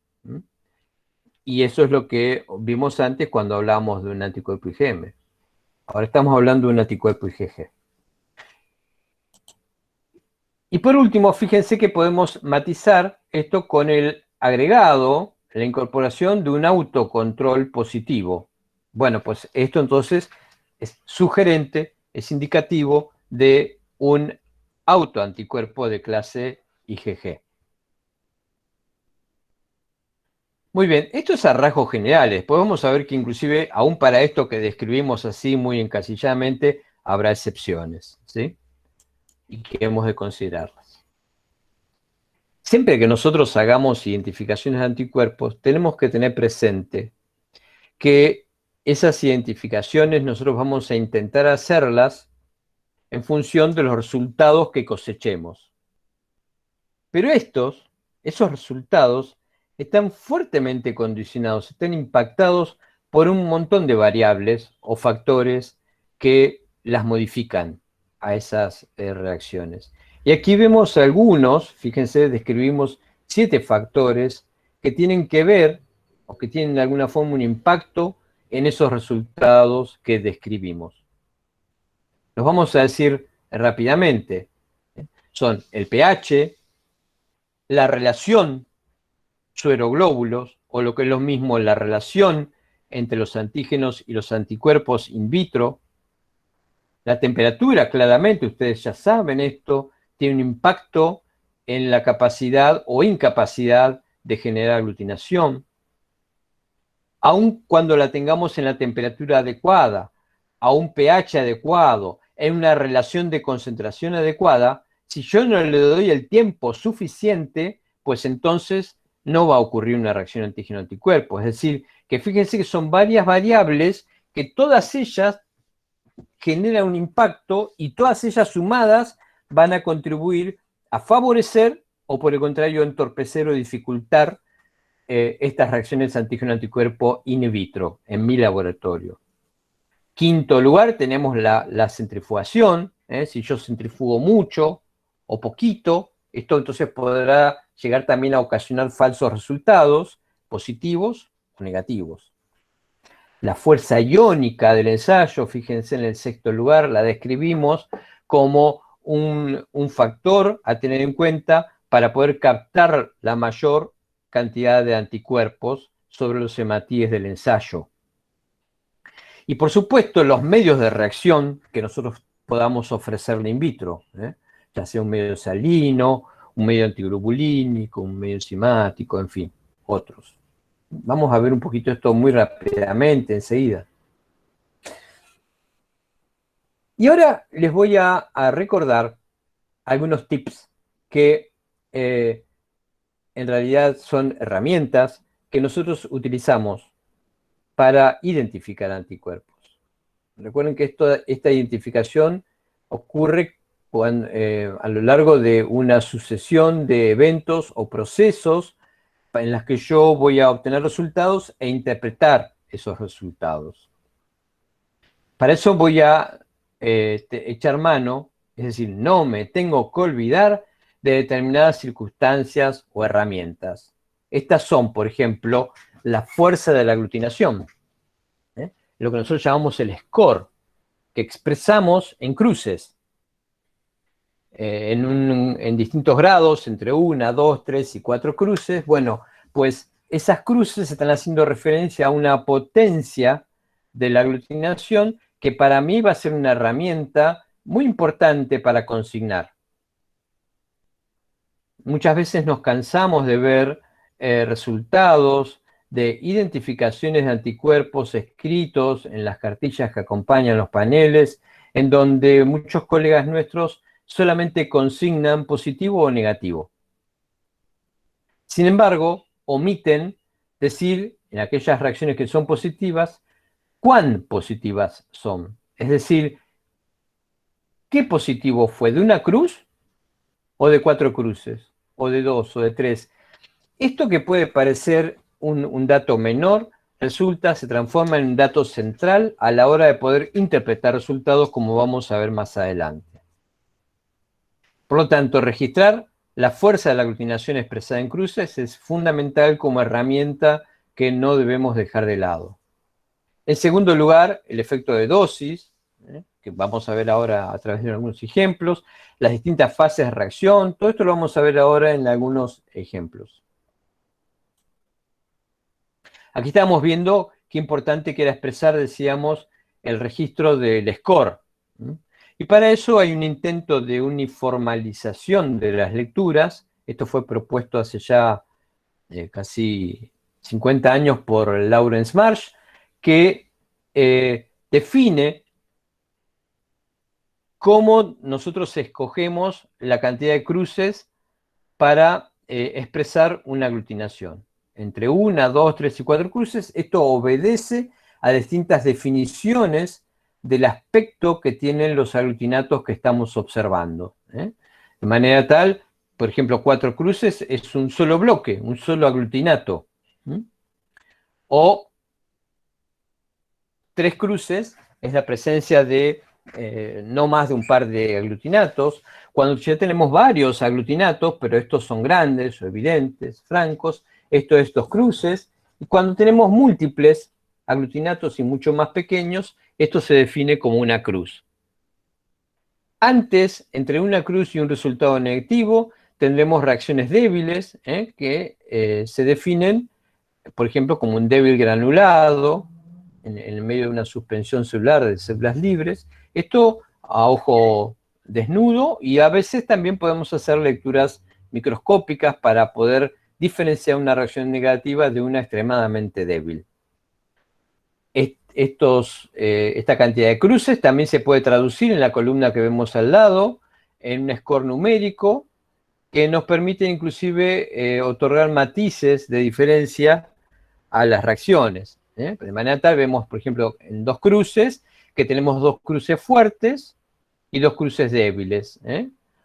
Y eso es lo que vimos antes cuando hablábamos de un anticuerpo IgM. Ahora estamos hablando de un anticuerpo IgG. Y por último, fíjense que podemos matizar esto con el agregado, la incorporación de un autocontrol positivo. Bueno, pues esto entonces es sugerente, es indicativo de un autoanticuerpo de clase IgG. Muy bien, esto es a rasgos generales. Podemos saber que inclusive, aún para esto que describimos así muy encasilladamente, habrá excepciones, ¿sí? Y que hemos de considerarlas. siempre que nosotros hagamos identificaciones de anticuerpos, tenemos que tener presente que esas identificaciones nosotros vamos a intentar hacerlas en función de los resultados que cosechemos. Pero esos resultados están fuertemente condicionados, están impactados por un montón de variables o factores que las modifican a esas reacciones. Y aquí vemos algunos, fíjense, describimos 7 factores que tienen que ver o que tienen de alguna forma un impacto en esos resultados que describimos. Los vamos a decir rápidamente. Son el pH, la relación sueroglóbulos, o lo que es lo mismo, la relación entre los antígenos y los anticuerpos in vitro. La temperatura, claramente, ustedes ya saben esto, tiene un impacto en la capacidad o incapacidad de generar aglutinación. Aun cuando la tengamos en la temperatura adecuada, a un pH adecuado, en una relación de concentración adecuada, si yo no le doy el tiempo suficiente, pues entonces no va a ocurrir una reacción antígeno-anticuerpo. Es decir, que fíjense que son varias variables que todas ellas generan un impacto y todas ellas sumadas van a contribuir a favorecer o por el contrario entorpecer o dificultar estas reacciones antígeno-anticuerpo in vitro en mi laboratorio. Quinto lugar, tenemos la centrifugación. Si yo centrifugo mucho o poquito, esto entonces podrá llegar también a ocasionar falsos resultados, positivos o negativos. La fuerza iónica del ensayo, fíjense en el sexto lugar, la describimos como un factor a tener en cuenta para poder captar la mayor cantidad de anticuerpos sobre los hematíes del ensayo. Y por supuesto, los medios de reacción que nosotros podamos ofrecerle in vitro, ya sea un medio salino, un medio antiglobulínico, un medio enzimático, en fin, otros. Vamos a ver un poquito esto muy rápidamente, enseguida. Y ahora les voy a recordar algunos tips que en realidad son herramientas que nosotros utilizamos para identificar anticuerpos. Recuerden que esta identificación ocurre a lo largo de una sucesión de eventos o procesos en las que yo voy a obtener resultados e interpretar esos resultados. Para eso voy a echar mano, es decir, no me tengo que olvidar de determinadas circunstancias o herramientas. Estas son, por ejemplo, la fuerza de la aglutinación, lo que nosotros llamamos el score, que expresamos en cruces, en distintos grados, entre 1, 2, 3 y 4 cruces. Bueno, pues esas cruces están haciendo referencia a una potencia de la aglutinación que para mí va a ser una herramienta muy importante para consignar. Muchas veces nos cansamos de ver resultados de identificaciones de anticuerpos escritos en las cartillas que acompañan los paneles, en donde muchos colegas nuestros solamente consignan positivo o negativo. Sin embargo, omiten decir en aquellas reacciones que son positivas, cuán positivas son. Es decir, ¿qué positivo fue? ¿De una cruz o de 4 cruces? ¿O de 2 o de 3? Esto que puede parecer un dato menor, se transforma en un dato central a la hora de poder interpretar resultados, como vamos a ver más adelante. Por lo tanto, registrar la fuerza de la aglutinación expresada en cruces es fundamental como herramienta que no debemos dejar de lado. En segundo lugar, el efecto de dosis, que vamos a ver ahora a través de algunos ejemplos, las distintas fases de reacción, todo esto lo vamos a ver ahora en algunos ejemplos. Aquí estamos viendo qué importante que era expresar, decíamos, el registro del score. Y para eso hay un intento de uniformalización de las lecturas. Esto fue propuesto hace ya casi 50 años por Lawrence Marsh, que define cómo nosotros escogemos la cantidad de cruces para expresar una aglutinación. Entre 1, 2, 3 y 4 cruces, esto obedece a distintas definiciones del aspecto que tienen los aglutinatos que estamos observando. De manera tal, por ejemplo, 4 cruces es un solo bloque, un solo aglutinato. O 3 cruces es la presencia de no más de un par de aglutinatos. Cuando ya tenemos varios aglutinatos, pero estos son grandes o evidentes, francos, esto es 2 cruces. Y cuando tenemos múltiples aglutinatos y mucho más pequeños, esto se define como una cruz. Antes, entre una cruz y un resultado negativo, tendremos reacciones débiles que se definen, por ejemplo, como un débil granulado, en el medio de una suspensión celular de células libres. Esto a ojo desnudo, y a veces también podemos hacer lecturas microscópicas para poder diferenciar una reacción negativa de una extremadamente débil. Esta cantidad de cruces también se puede traducir en la columna que vemos al lado, en un score numérico, que nos permite inclusive otorgar matices de diferencia a las reacciones. De manera tal, vemos, por ejemplo, en 2 cruces, que tenemos 2 cruces fuertes y 2 cruces débiles,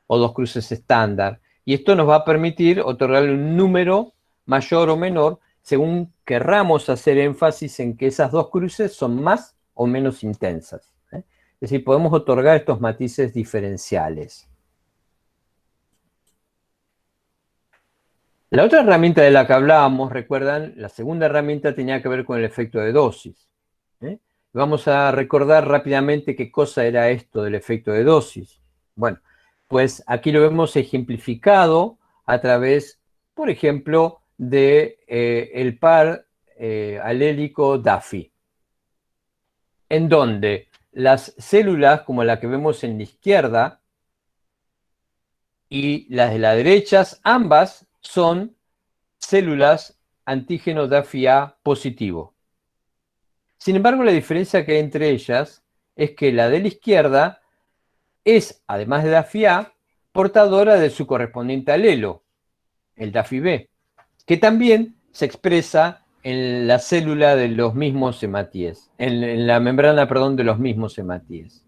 o 2 cruces estándar. Y esto nos va a permitir otorgarle un número mayor o menor, según querramos hacer énfasis en que esas 2 cruces son más o menos intensas. Es decir, podemos otorgar estos matices diferenciales. La otra herramienta de la que hablábamos, recuerdan, la segunda herramienta tenía que ver con el efecto de dosis. Vamos a recordar rápidamente qué cosa era esto del efecto de dosis. Bueno, pues aquí lo vemos ejemplificado a través, por ejemplo, de el par alélico Duffy, en donde las células, como la que vemos en la izquierda, y las de la derecha, ambas son células antígeno Duffy A positivo. Sin embargo, la diferencia que hay entre ellas es que la de la izquierda es, además de Duffy A, portadora de su correspondiente alelo, el Duffy B, que también se expresa en la célula de los mismos hematíes, en la membrana, perdón, de los mismos hematíes.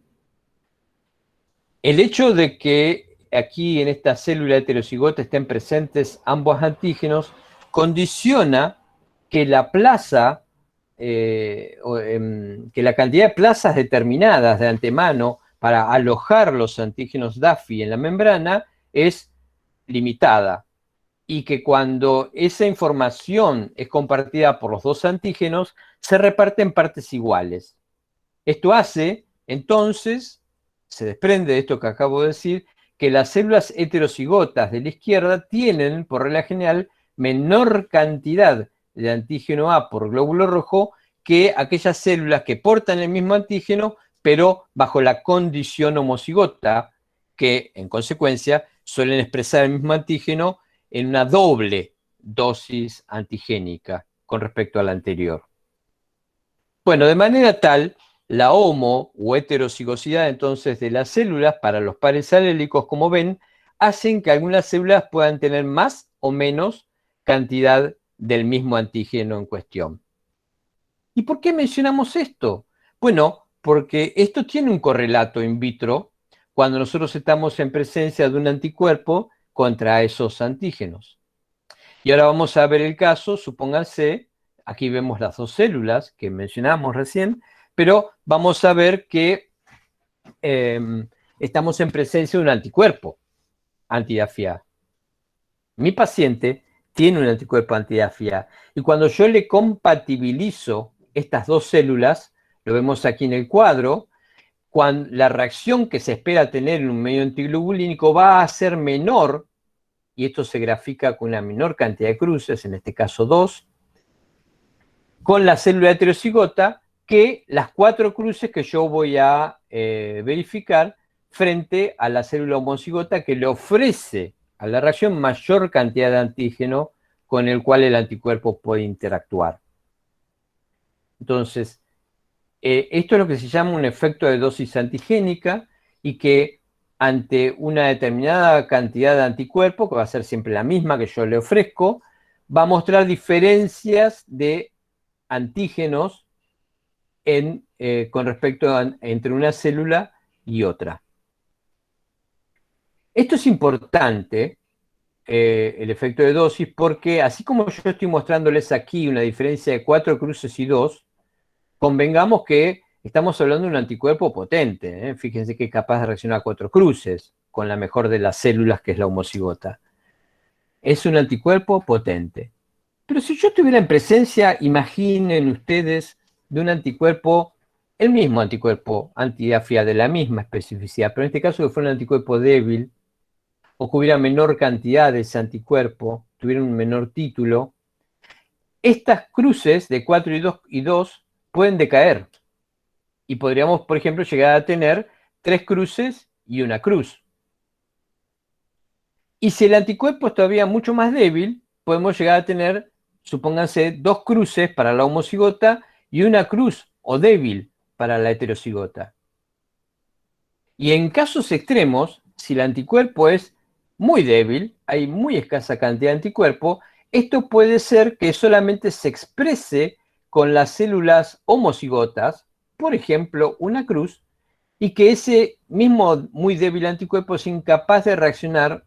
El hecho de que aquí en esta célula heterocigota estén presentes ambos antígenos condiciona que la plaza, que la cantidad de plazas determinadas de antemano para alojar los antígenos Duffy en la membrana es limitada, y que cuando esa información es compartida por los dos antígenos, se reparte en partes iguales. Esto hace, entonces, se desprende de esto que acabo de decir, que las células heterocigotas de la izquierda tienen, por regla general, menor cantidad de antígeno A por glóbulo rojo que aquellas células que portan el mismo antígeno, pero bajo la condición homocigota, que en consecuencia suelen expresar el mismo antígeno en una doble dosis antigénica con respecto a la anterior. Bueno, de manera tal, la homo o heterocigosidad entonces de las células para los pares alélicos, como ven, hacen que algunas células puedan tener más o menos cantidad del mismo antígeno en cuestión. ¿Y por qué mencionamos esto? Bueno, porque esto tiene un correlato in vitro cuando nosotros estamos en presencia de un anticuerpo contra esos antígenos. Y ahora vamos a ver el caso, supónganse, aquí vemos las dos células que mencionamos recién, pero vamos a ver que estamos en presencia de un anticuerpo anti-Duffy A. Mi paciente tiene un anticuerpo anti-Duffy A, y cuando yo le compatibilizo estas dos células, lo vemos aquí en el cuadro, cuando la reacción que se espera tener en un medio antiglobulínico va a ser menor, y esto se grafica con una menor cantidad de cruces, en este caso 2, con la célula heterocigota, que las 4 cruces que yo voy a verificar frente a la célula homocigota, que le ofrece a la reacción mayor cantidad de antígeno con el cual el anticuerpo puede interactuar. Entonces, esto es lo que se llama un efecto de dosis antigénica, y que ante una determinada cantidad de anticuerpos, que va a ser siempre la misma que yo le ofrezco, va a mostrar diferencias de antígenos con respecto entre una célula y otra. Esto es importante, el efecto de dosis, porque así como yo estoy mostrándoles aquí una diferencia de 4 cruces y 2, convengamos que estamos hablando de un anticuerpo potente. Fíjense que es capaz de reaccionar a 4 cruces con la mejor de las células, que es la homocigota. Es un anticuerpo potente. Pero si yo estuviera en presencia, imaginen ustedes, de un anticuerpo, el mismo anticuerpo antiafia de la misma especificidad, pero en este caso que fuera un anticuerpo débil, o que hubiera menor cantidad de ese anticuerpo, tuviera un menor título, estas cruces de 4 y 2 pueden decaer. Y podríamos, por ejemplo, llegar a tener 3 cruces y una cruz. Y si el anticuerpo es todavía mucho más débil, podemos llegar a tener, supónganse, 2 cruces para la homocigota y una cruz o débil para la heterocigota. Y en casos extremos, si el anticuerpo es muy débil, hay muy escasa cantidad de anticuerpo, esto puede ser que solamente se exprese con las células homocigotas, por ejemplo, una cruz, y que ese mismo muy débil anticuerpo es incapaz de reaccionar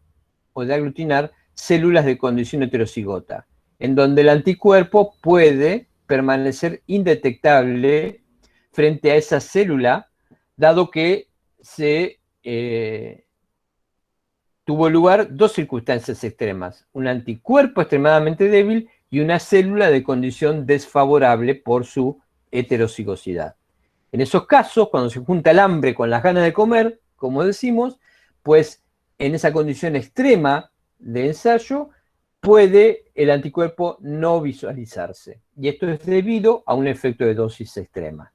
o de aglutinar células de condición heterocigota, en donde el anticuerpo puede permanecer indetectable frente a esa célula, dado que tuvo lugar 2 circunstancias extremas: un anticuerpo extremadamente débil y una célula de condición desfavorable por su heterocigosidad. En esos casos, cuando se junta el hambre con las ganas de comer, como decimos, pues en esa condición extrema de ensayo, puede el anticuerpo no visualizarse. Y esto es debido a un efecto de dosis extrema.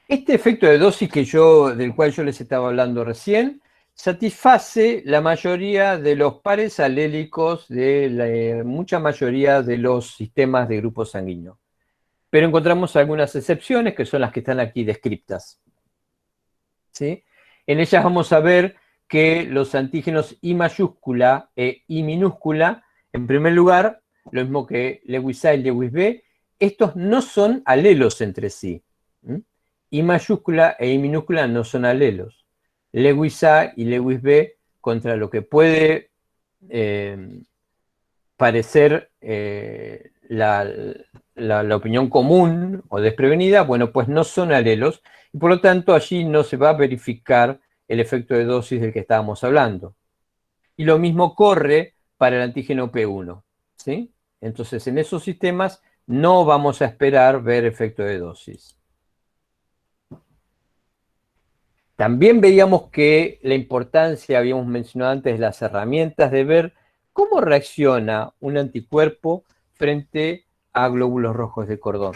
Este efecto de dosis del cual yo les estaba hablando recién, satisface la mayoría de los pares alélicos de la mucha mayoría de los sistemas de grupo sanguíneo. Pero encontramos algunas excepciones, que son las que están aquí descritas. ¿Sí? En ellas vamos a ver que los antígenos I mayúscula e I minúscula, en primer lugar, lo mismo que Lewis A y Lewis B, estos no son alelos entre sí. I mayúscula e I minúscula no son alelos. Lewis A y Lewis B, contra lo que puede parecer la opinión común o desprevenida, bueno, pues no son alelos, y por lo tanto allí no se va a verificar el efecto de dosis del que estábamos hablando. Y lo mismo corre para el antígeno P1, ¿sí? Entonces, en esos sistemas no vamos a esperar ver efecto de dosis. También veíamos que la importancia, habíamos mencionado antes, las herramientas de ver cómo reacciona un anticuerpo frente a glóbulos rojos de cordón.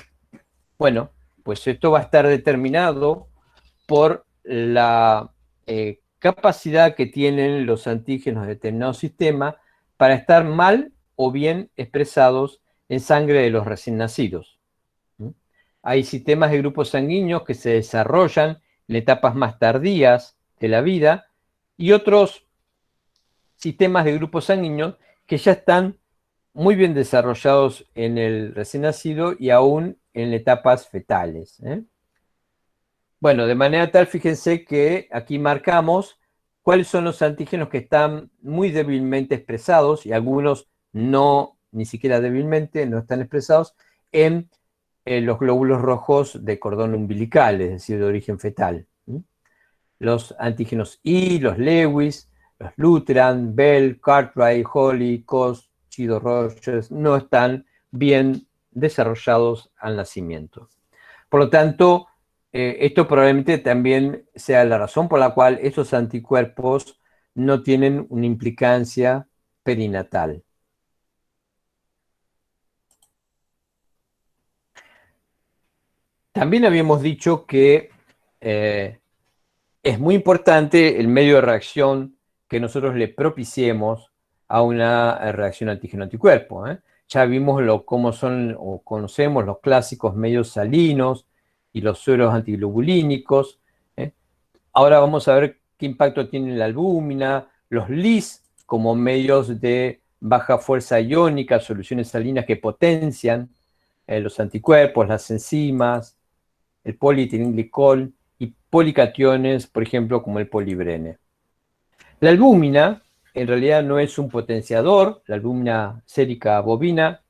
Bueno, pues esto va a estar determinado por la capacidad que tienen los antígenos de determinado sistema para estar mal o bien expresados en sangre de los recién nacidos. Hay sistemas de grupos sanguíneos que se desarrollan en etapas más tardías de la vida y otros sistemas de grupos sanguíneos que ya están muy bien desarrollados en el recién nacido y aún en etapas fetales. Bueno, de manera tal, fíjense que aquí marcamos cuáles son los antígenos que están muy débilmente expresados, y algunos no, ni siquiera débilmente, no están expresados en los glóbulos rojos de cordón umbilical, es decir, de origen fetal. Los antígenos I, los Lewis, los Lutran, Bell, Cartwright, Holly, Cos, Chido Rogers, no están bien desarrollados al nacimiento. Por lo tanto, esto probablemente también sea la razón por la cual estos anticuerpos no tienen una implicancia perinatal. También habíamos dicho que es muy importante el medio de reacción que nosotros le propiciemos a una reacción antígeno-anticuerpo. Ya vimos cómo son, o conocemos los clásicos medios salinos y los sueros antiglobulínicos. Ahora vamos a ver qué impacto tiene la albúmina, los LIS como medios de baja fuerza iónica, soluciones salinas que potencian los anticuerpos, las enzimas, el polietilenglicol y policationes, por ejemplo, como el polibrene. La albúmina en realidad no es un potenciador, la albúmina sérica bovina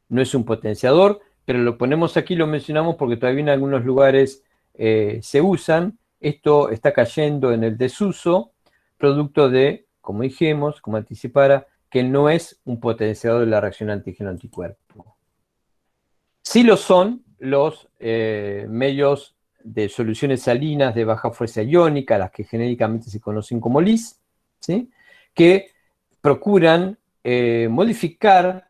no es un potenciador, pero lo ponemos aquí, lo mencionamos porque todavía en algunos lugares se usan. Esto está cayendo en el desuso, producto de, como dijimos, como anticipara, que no es un potenciador de la reacción antígeno-anticuerpo. Sí lo son los medios de soluciones salinas de baja fuerza iónica, las que genéricamente se conocen como LIS, ¿sí? Que procuran modificar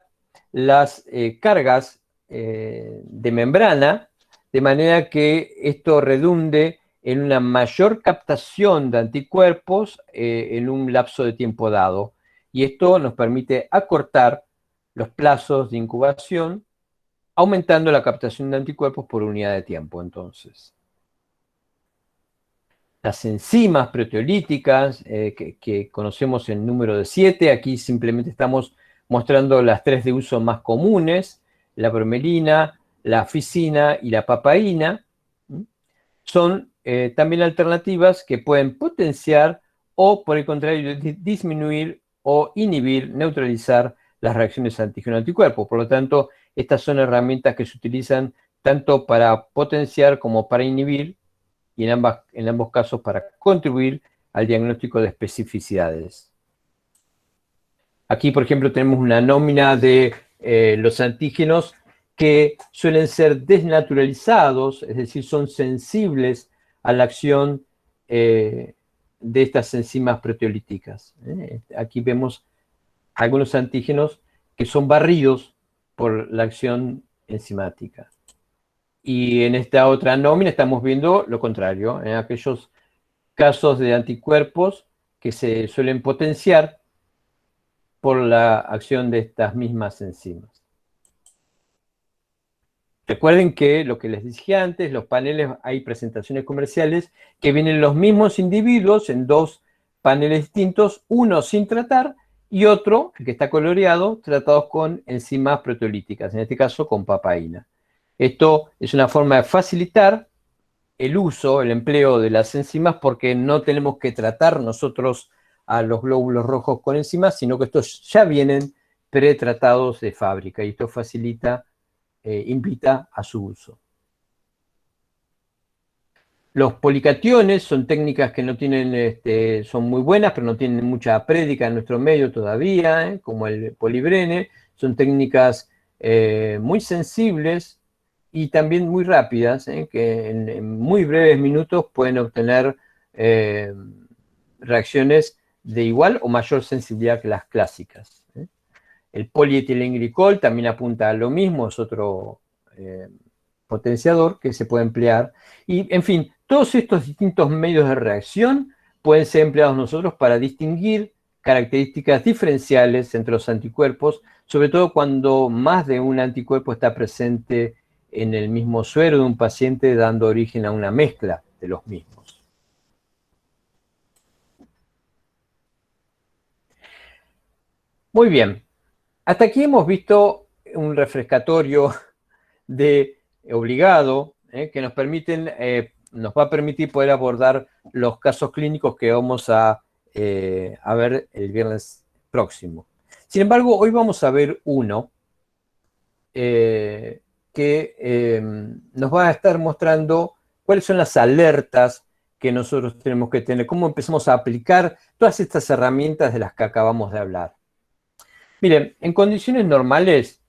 las cargas de membrana, de manera que esto redunde en una mayor captación de anticuerpos en un lapso de tiempo dado. Y esto nos permite acortar los plazos de incubación, aumentando la captación de anticuerpos por unidad de tiempo, entonces. Las enzimas proteolíticas que conocemos en número de 7, aquí simplemente estamos mostrando las 3 de uso más comunes, la bromelina, la ficina y la papaína. Son también alternativas que pueden potenciar o, por el contrario, disminuir o inhibir, neutralizar las reacciones antígeno-anticuerpo. Por lo tanto, estas son herramientas que se utilizan tanto para potenciar como para inhibir, y en ambos casos para contribuir al diagnóstico de especificidades. Aquí, por ejemplo, tenemos una nómina de los antígenos que suelen ser desnaturalizados, es decir, son sensibles a la acción de estas enzimas proteolíticas. Aquí vemos algunos antígenos que son barridos por la acción enzimática. Y en esta otra nómina estamos viendo lo contrario, en aquellos casos de anticuerpos que se suelen potenciar por la acción de estas mismas enzimas. Recuerden que lo que les dije antes, los paneles, hay presentaciones comerciales que vienen los mismos individuos en 2 paneles distintos, uno sin tratar y otro, el que está coloreado, tratados con enzimas proteolíticas, en este caso con papaína. Esto es una forma de facilitar el uso, el empleo de las enzimas, porque no tenemos que tratar nosotros a los glóbulos rojos con enzimas, sino que estos ya vienen pretratados de fábrica y esto facilita, invita a su uso. Los policationes son técnicas que no tienen, son muy buenas, pero no tienen mucha prédica en nuestro medio todavía, como el polibrene. Son técnicas muy sensibles y también muy rápidas, que en muy breves minutos pueden obtener reacciones de igual o mayor sensibilidad que las clásicas. El polietilenglicol también apunta a lo mismo, es otro potenciador que se puede emplear. Y, en fin, todos estos distintos medios de reacción pueden ser empleados nosotros para distinguir características diferenciales entre los anticuerpos, sobre todo cuando más de un anticuerpo está presente en el mismo suero de un paciente, dando origen a una mezcla de los mismos. Muy bien. Hasta aquí hemos visto un refrescatorio obligado que nos va a permitir poder abordar los casos clínicos que vamos a ver el viernes próximo. Sin embargo, hoy vamos a ver uno que nos va a estar mostrando cuáles son las alertas que nosotros tenemos que tener, cómo empezamos a aplicar todas estas herramientas de las que acabamos de hablar. Miren, en condiciones normales,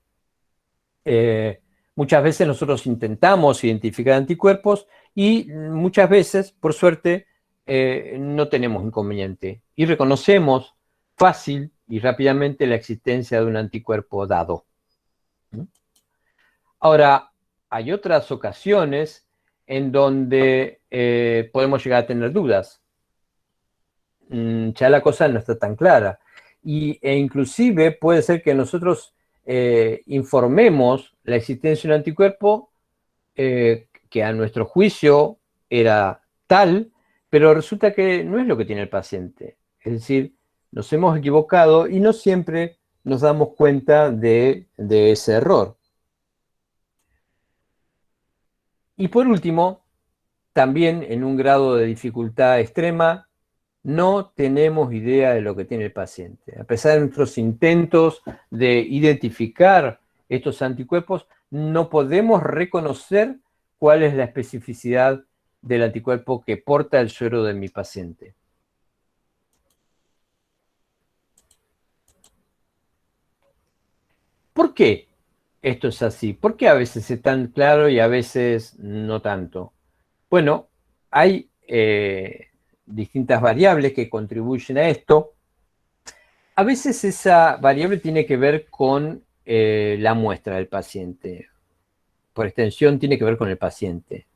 muchas veces nosotros intentamos identificar anticuerpos y muchas veces, por suerte, no tenemos inconveniente y reconocemos fácil y rápidamente la existencia de un anticuerpo dado. Ahora, hay otras ocasiones en donde podemos llegar a tener dudas. Ya la cosa no está tan clara. e inclusive puede ser que nosotros informemos la existencia de un anticuerpo que a nuestro juicio era tal, pero resulta que no es lo que tiene el paciente. Es decir, nos hemos equivocado y no siempre nos damos cuenta de ese error. Y por último, también en un grado de dificultad extrema, no tenemos idea de lo que tiene el paciente. A pesar de nuestros intentos de identificar estos anticuerpos, no podemos reconocer cuál es la especificidad del anticuerpo que porta el suero de mi paciente. ¿Por qué esto es así? ¿Por qué a veces es tan claro y a veces no tanto? Bueno, hay distintas variables que contribuyen a esto. A veces esa variable tiene que ver con la muestra del paciente. Por extensión tiene que ver con el paciente,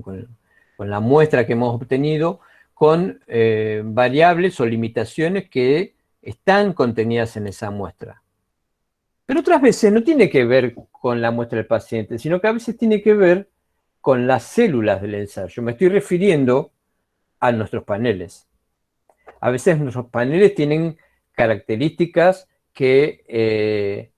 con la muestra que hemos obtenido, con variables o limitaciones que están contenidas en esa muestra. Pero otras veces no tiene que ver con la muestra del paciente, sino que a veces tiene que ver con las células del ensayo. Me estoy refiriendo a nuestros paneles. A veces nuestros paneles tienen características que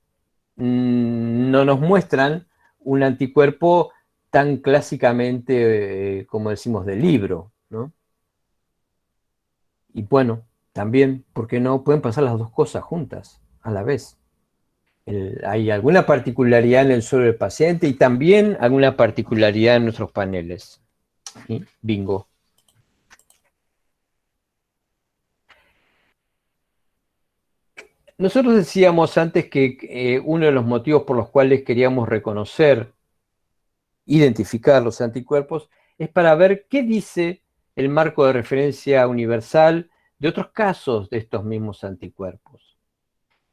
no nos muestran un anticuerpo tan clásicamente, como decimos, de libro, ¿no? Y bueno, también, ¿por qué no? Pueden pasar las dos cosas juntas, a la vez. Hay alguna particularidad en el suelo del paciente y también alguna particularidad en nuestros paneles. ¿Sí? Bingo. Nosotros decíamos antes que uno de los motivos por los cuales queríamos reconocer, identificar los anticuerpos, es para ver qué dice el marco de referencia universal de otros casos de estos mismos anticuerpos.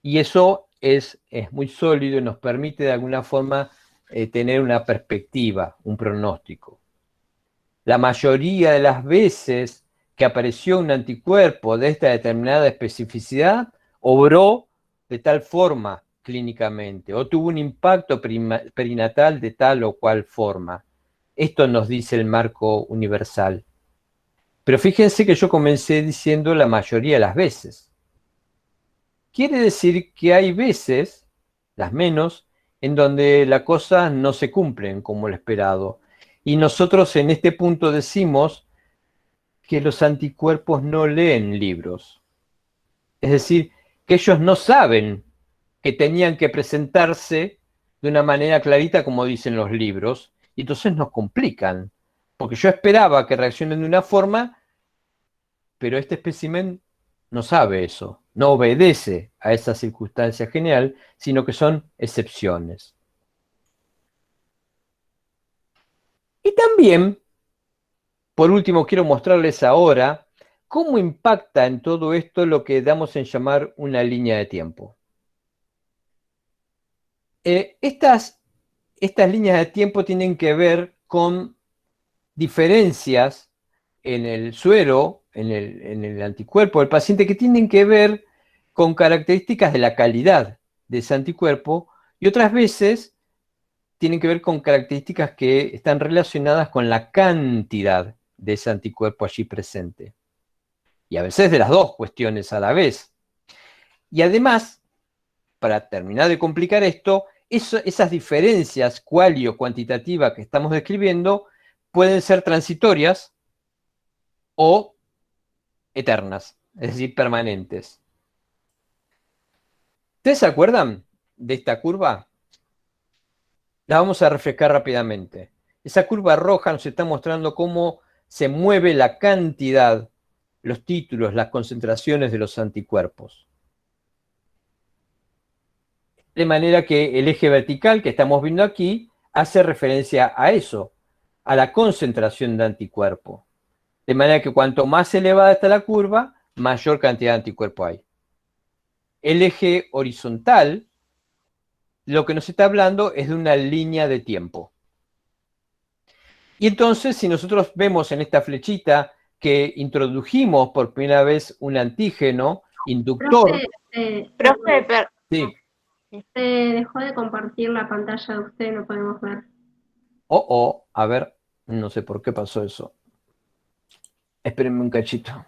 Y eso es muy sólido y nos permite de alguna forma tener una perspectiva, un pronóstico. La mayoría de las veces que apareció un anticuerpo de esta determinada especificidad, obró de tal forma clínicamente o tuvo un impacto perinatal de tal o cual forma. Esto nos dice el marco universal. Pero fíjense que yo comencé diciendo la mayoría de las veces. Quiere decir que hay veces, las menos, en donde las cosas no se cumplen como lo esperado. Y nosotros en este punto decimos que los anticuerpos no leen libros. Es decir, que ellos no saben que tenían que presentarse de una manera clarita como dicen los libros, y entonces nos complican. Porque yo esperaba que reaccionen de una forma, pero este espécimen no sabe eso, no obedece a esa circunstancia general, sino que son excepciones. Y también, por último, quiero mostrarles ahora cómo impacta en todo esto lo que damos en llamar una línea de tiempo. Estas líneas de tiempo tienen que ver con diferencias en el suero, en el anticuerpo del paciente, que tienen que ver con características de la calidad de ese anticuerpo, y otras veces tienen que ver con características que están relacionadas con la cantidad de ese anticuerpo allí presente. Y a veces de las dos cuestiones a la vez. Y además, para terminar de complicar esto, esas diferencias cuali o cuantitativas que estamos describiendo pueden ser transitorias o eternas, es decir, permanentes. ¿Ustedes se acuerdan de esta curva? La vamos a refrescar rápidamente. Esa curva roja nos está mostrando cómo se mueve la cantidad, los títulos, las concentraciones de los anticuerpos. De manera que el eje vertical que estamos viendo aquí hace referencia a eso, a la concentración de anticuerpo. De manera que cuanto más elevada está la curva, mayor cantidad de anticuerpo hay. El eje horizontal, lo que nos está hablando es de una línea de tiempo. Y entonces, si nosotros vemos en esta flechita que introdujimos por primera vez un antígeno inductor. Profe, Profe, Sí. se dejó de compartir la pantalla de usted, no podemos ver. A ver, no sé por qué pasó eso. Espérenme un cachito.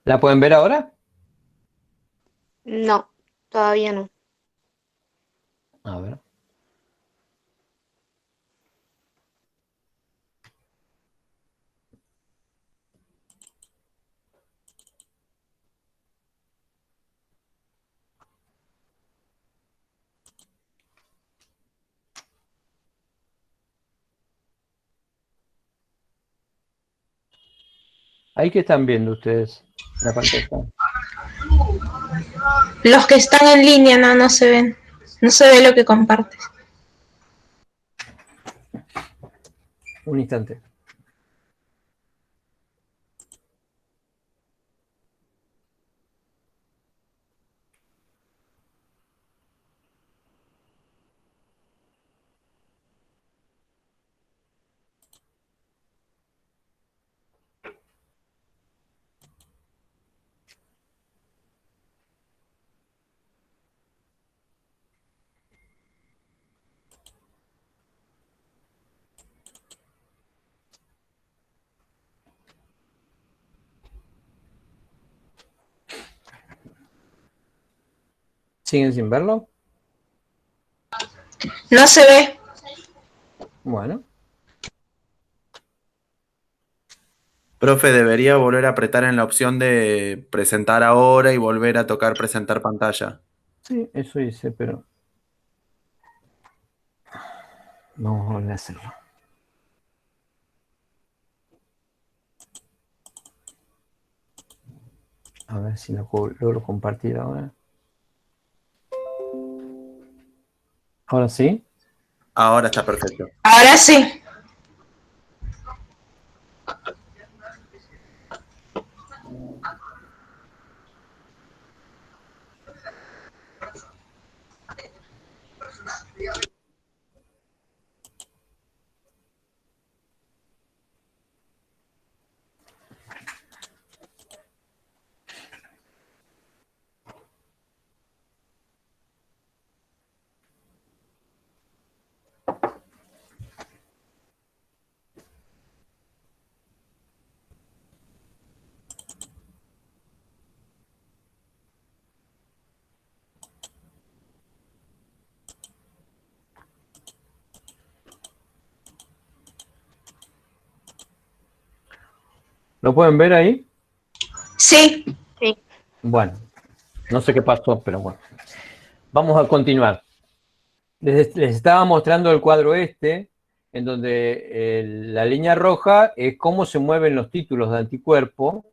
¿La pueden ver ahora? no, todavía no. A ver. Ahí que están viendo ustedes la pantalla. Los que están en línea no se ven. No se ve lo que compartes. Un instante. ¿Siguen sin verlo? No se ve. Bueno. Profe, debería volver a apretar en la opción de presentar ahora y volver a tocar presentar pantalla. Sí, eso hice, pero... Vamos a volver a hacerlo. A ver si lo logro compartir ahora. ¿Ahora sí? Ahora está perfecto. Ahora sí. ¿Lo pueden ver ahí? Sí. Sí. Bueno, no sé qué pasó, pero bueno. Vamos a continuar. Les estaba mostrando el cuadro en donde la línea roja es cómo se mueven los títulos de anticuerpo.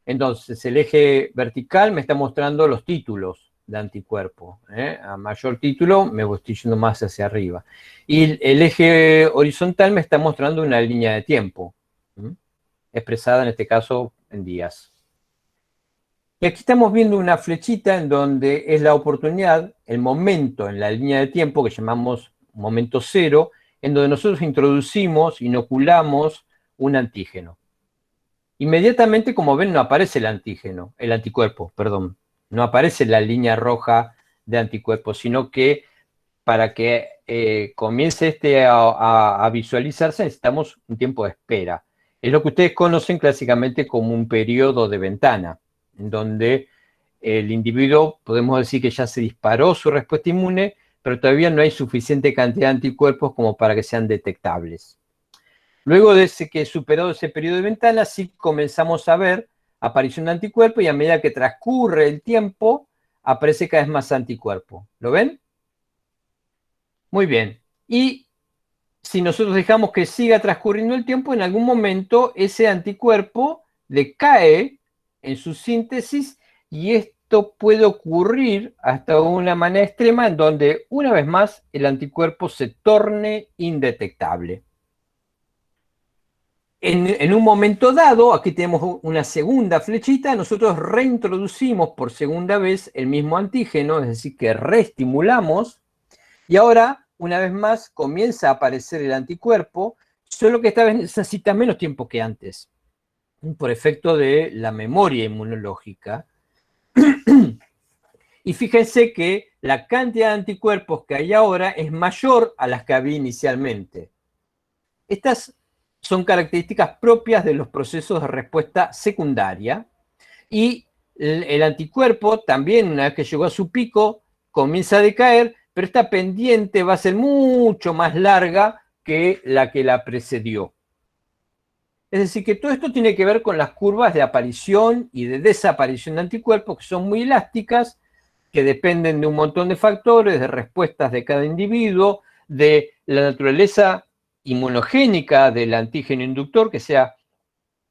Entonces, el eje vertical me está mostrando los títulos de anticuerpo. A mayor título, me estoy yendo más hacia arriba. Y el eje horizontal me está mostrando una línea de tiempo, expresada en este caso en días. Y aquí estamos viendo una flechita en donde es la oportunidad, el momento en la línea de tiempo que llamamos momento cero, en donde nosotros introducimos, inoculamos un antígeno. Inmediatamente, como ven, no aparece el anticuerpo, perdón. No aparece la línea roja de anticuerpo, sino que para que comience a visualizarse necesitamos un tiempo de espera. Es lo que ustedes conocen clásicamente como un periodo de ventana, en donde el individuo, podemos decir que ya se disparó su respuesta inmune, pero todavía no hay suficiente cantidad de anticuerpos como para que sean detectables. Luego de que superado ese periodo de ventana, sí comenzamos a ver aparición de anticuerpo y a medida que transcurre el tiempo, aparece cada vez más anticuerpo. ¿Lo ven? Muy bien. Y si nosotros dejamos que siga transcurriendo el tiempo, en algún momento ese anticuerpo decae en su síntesis y esto puede ocurrir hasta una manera extrema en donde, una vez más, el anticuerpo se torne indetectable. En un momento dado, aquí tenemos una segunda flechita, nosotros reintroducimos por segunda vez el mismo antígeno, es decir, que reestimulamos, y ahora una vez más, comienza a aparecer el anticuerpo, solo que esta vez necesita menos tiempo que antes, por efecto de la memoria inmunológica. Y fíjense que la cantidad de anticuerpos que hay ahora es mayor a las que había inicialmente. Estas son características propias de los procesos de respuesta secundaria, y el anticuerpo también, una vez que llegó a su pico, comienza a decaer, pero esta pendiente va a ser mucho más larga que la precedió. Es decir, que todo esto tiene que ver con las curvas de aparición y de desaparición de anticuerpos, que son muy elásticas, que dependen de un montón de factores, de respuestas de cada individuo, de la naturaleza inmunogénica del antígeno inductor, que sea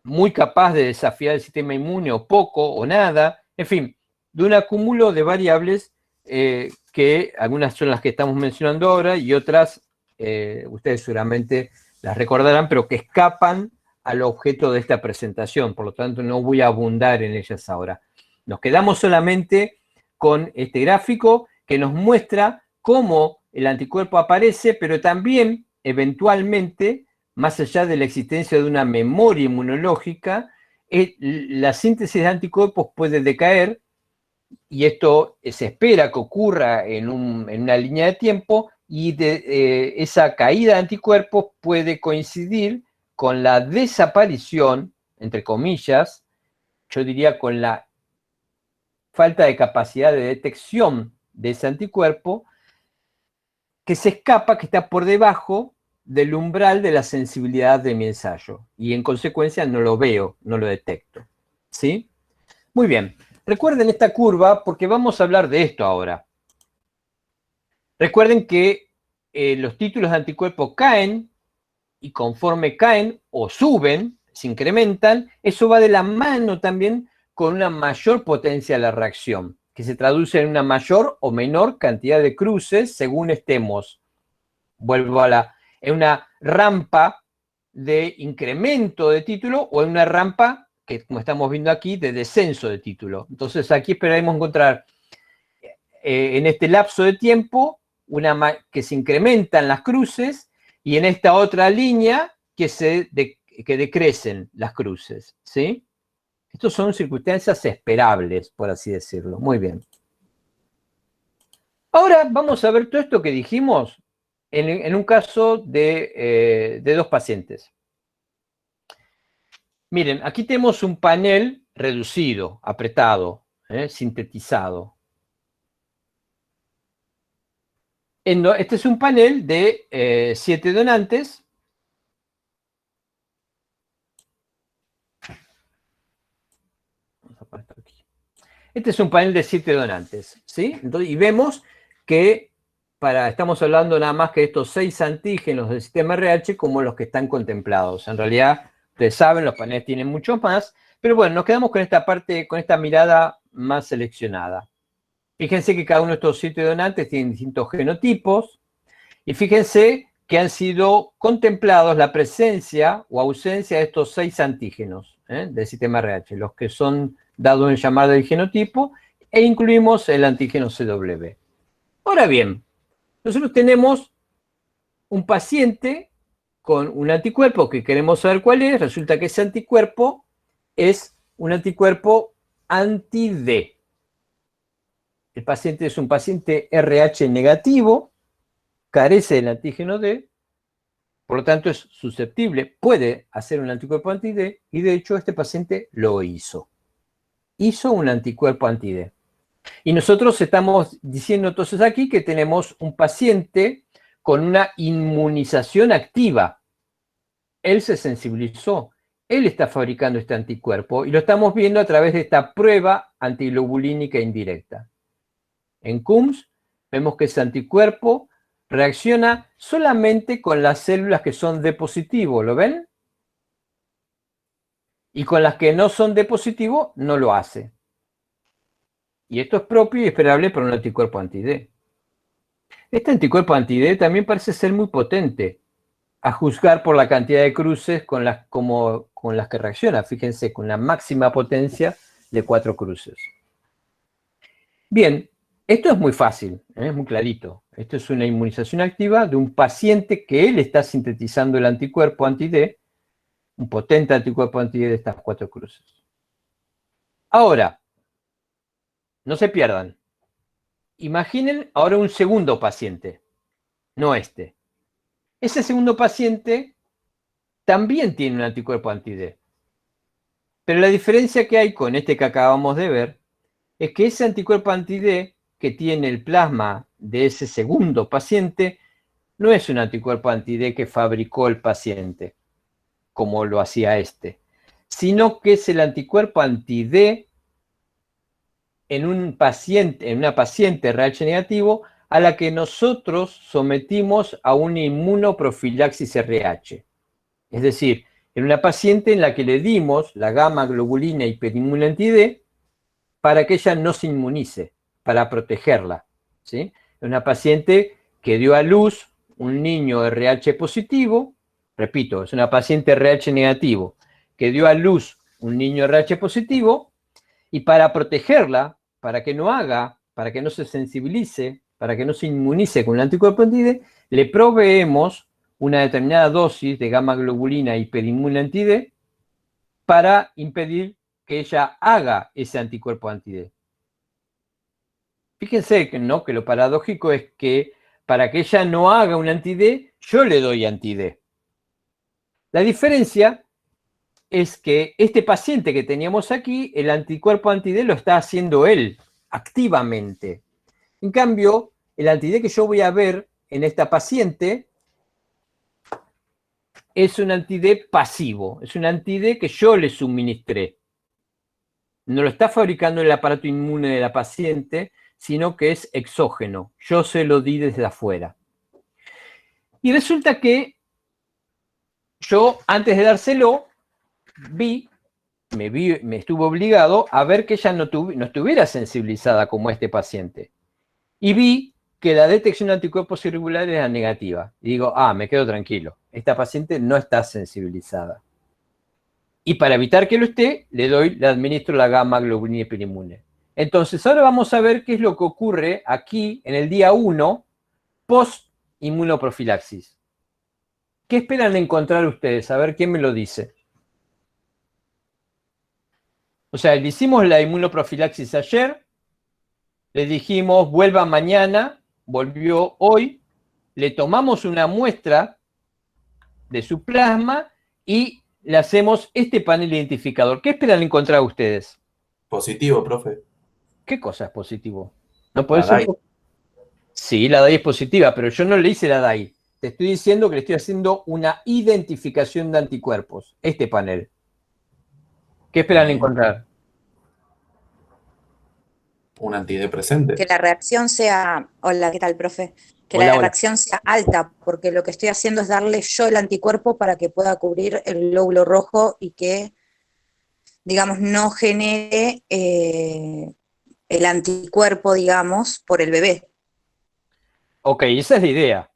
muy capaz de desafiar el sistema inmune o poco o nada, en fin, de un acúmulo de variables que algunas son las que estamos mencionando ahora y otras ustedes seguramente las recordarán, pero que escapan al objeto de esta presentación, por lo tanto no voy a abundar en ellas ahora. Nos quedamos solamente con este gráfico que nos muestra cómo el anticuerpo aparece, pero también eventualmente, más allá de la existencia de una memoria inmunológica, la síntesis de anticuerpos puede decaer, y esto se espera que ocurra en una línea de tiempo, y esa caída de anticuerpos puede coincidir con la desaparición, entre comillas, yo diría con la falta de capacidad de detección de ese anticuerpo, que se escapa, que está por debajo del umbral de la sensibilidad de mi ensayo, y en consecuencia no lo veo, no lo detecto. ¿Sí? Muy bien. Recuerden esta curva porque vamos a hablar de esto ahora. Recuerden que los títulos de anticuerpos caen, y conforme caen o suben, se incrementan, eso va de la mano también con una mayor potencia de la reacción, que se traduce en una mayor o menor cantidad de cruces según estemos. Vuelvo en una rampa de incremento de título o en una rampa, que como estamos viendo aquí, de descenso de título. Entonces aquí esperaremos encontrar en este lapso de tiempo que se incrementan las cruces, y en esta otra línea que decrecen las cruces, ¿sí? Estas son circunstancias esperables, por así decirlo. Muy bien. Ahora vamos a ver todo esto que dijimos en un caso de dos pacientes. Miren, aquí tenemos un panel reducido, apretado, sintetizado. Este es un panel de 7 donantes. Vamos a poner esto aquí. Este es un panel de 7 donantes, ¿sí? Entonces, y vemos que estamos hablando nada más que de estos 6 antígenos del sistema RH como los que están contemplados. En realidad, ustedes saben, los paneles tienen muchos más, pero bueno, nos quedamos con esta parte, con esta mirada más seleccionada. Fíjense que cada uno de estos 7 donantes tiene distintos genotipos, y fíjense que han sido contemplados la presencia o ausencia de estos 6 antígenos del sistema RH, los que son dados en llamada del genotipo, e incluimos el antígeno CW. Ahora bien, nosotros tenemos un paciente con un anticuerpo que queremos saber cuál es. Resulta que ese anticuerpo es un anticuerpo anti-D. El paciente es un paciente RH negativo, carece del antígeno D, por lo tanto es susceptible, puede hacer un anticuerpo anti-D, y de hecho este paciente lo hizo. Hizo un anticuerpo anti-D. Y nosotros estamos diciendo entonces aquí que tenemos un paciente con una inmunización activa. Él se sensibilizó, él está fabricando este anticuerpo, y lo estamos viendo a través de esta prueba antiglobulínica indirecta. En CUMS vemos que ese anticuerpo reacciona solamente con las células que son D positivo, ¿lo ven? Y con las que no son D positivo no lo hace. Y esto es propio y esperable para un anticuerpo anti-D. Este anticuerpo anti-D también parece ser muy potente, a juzgar por la cantidad de cruces con las que reacciona. Fíjense, con la máxima potencia de 4 cruces. Bien, Esto es muy fácil, es muy clarito. Esto es una inmunización activa de un paciente que él está sintetizando el anticuerpo anti-D, un potente anticuerpo anti-D de estas 4 cruces. Ahora, no se pierdan. Imaginen ahora un segundo paciente, no este. Ese segundo paciente también tiene un anticuerpo anti-D. Pero la diferencia que hay con este que acabamos de ver es que ese anticuerpo anti-D que tiene el plasma de ese segundo paciente no es un anticuerpo anti-D que fabricó el paciente, como lo hacía este, sino que es el anticuerpo anti-D en una paciente RH negativo a la que nosotros sometimos a una inmunoprofilaxis RH. Es decir, en una paciente en la que le dimos la gamma globulina hiperinmune anti-D para que ella no se inmunice, para protegerla, ¿sí? Una paciente que dio a luz un niño RH positivo, repito, es una paciente RH negativo, que dio a luz un niño RH positivo, y para protegerla, para que no se sensibilice, para que no se inmunice con el anticuerpo anti-D, le proveemos una determinada dosis de gamma globulina hiperinmune anti-D para impedir que ella haga ese anticuerpo anti-D. Fíjense que lo paradójico es que para que ella no haga un anti-D, yo le doy anti-D. La diferencia es que este paciente que teníamos aquí, el anticuerpo anti-D lo está haciendo él, activamente. En cambio, el anti-D que yo voy a ver en esta paciente es un anti-D pasivo, es un anti-D que yo le suministré. No lo está fabricando el aparato inmune de la paciente, sino que es exógeno. Yo se lo di desde afuera. Y resulta que yo, antes de dárselo, me estuve obligado a ver que ella no estuviera sensibilizada como este paciente. Y vi que la detección de anticuerpos irregulares era negativa. Y digo, me quedo tranquilo. Esta paciente no está sensibilizada. Y para evitar que lo esté, le administro la gamma globulina hiperinmune. Entonces, ahora vamos a ver qué es lo que ocurre aquí en el día 1 post-inmunoprofilaxis. ¿Qué esperan encontrar ustedes? A ver, ¿quién me lo dice? O sea, le hicimos la inmunoprofilaxis ayer, le dijimos vuelva mañana, volvió hoy, le tomamos una muestra de su plasma y le hacemos este panel identificador. ¿Qué esperan encontrar ustedes? Positivo, profe. ¿Qué cosa es positivo? ¿No puede La ser? DAI. Sí, la DAI es positiva, pero yo no le hice la DAI. Te estoy diciendo que le estoy haciendo una identificación de anticuerpos, este panel. ¿Qué esperan encontrar? Un anti-D presente. Que la reacción sea, hola, ¿qué tal, profe? Que Hola, la hola. reacción sea alta, porque lo que estoy haciendo es darle yo el anticuerpo para que pueda cubrir el glóbulo rojo y que, digamos, no genere el anticuerpo, digamos, por el bebé. Ok, esa es la idea.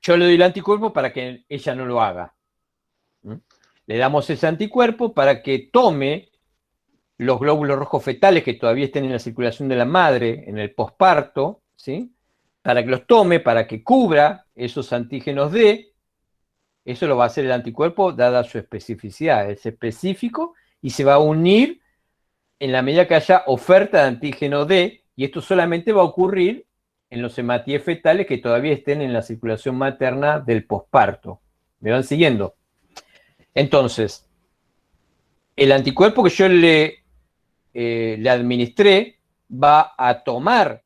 Yo le doy el anticuerpo para que ella no lo haga. Le damos ese anticuerpo para que tome los glóbulos rojos fetales que todavía estén en la circulación de la madre en el posparto, ¿sí? Para que los tome, para que cubra esos antígenos D. Eso lo va a hacer el anticuerpo dada su especificidad. Es específico y se va a unir en la medida que haya oferta de antígeno D, y esto solamente va a ocurrir en los hematíes fetales que todavía estén en la circulación materna del posparto. ¿Me van siguiendo? Entonces, el anticuerpo que yo le administré va a tomar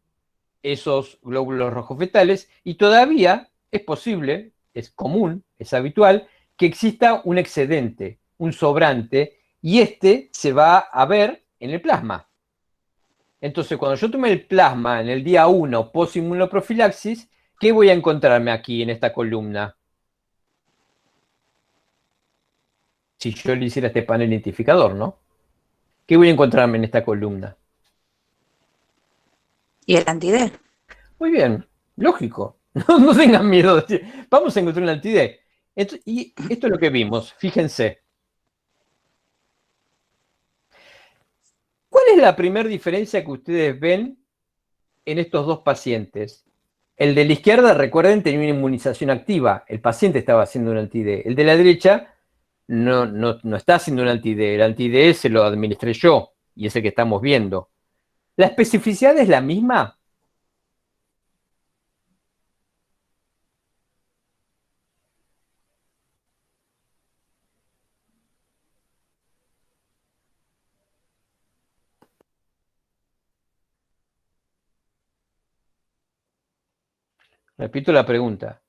esos glóbulos rojos fetales y todavía es posible, es común, es habitual, que exista un excedente, un sobrante, y este se va a ver en el plasma. Entonces, cuando yo tome el plasma en el día 1 post-inmunoprofilaxis, ¿qué voy a encontrarme aquí en esta columna? Si yo le hiciera este panel identificador, ¿no? ¿Qué voy a encontrarme en esta columna? Y el anti-D. Muy bien, lógico. No tengan miedo de decir, vamos a encontrar un anti-D. Y esto es lo que vimos, fíjense. ¿Cuál es la primera diferencia que ustedes ven en estos dos pacientes. El de la izquierda, recuerden, tenía una inmunización activa. El paciente estaba haciendo un anti-D. El de la derecha no está haciendo un anti-D. El anti-D se lo administré yo y es el que estamos viendo. ¿La especificidad es la misma? Repito la pregunta.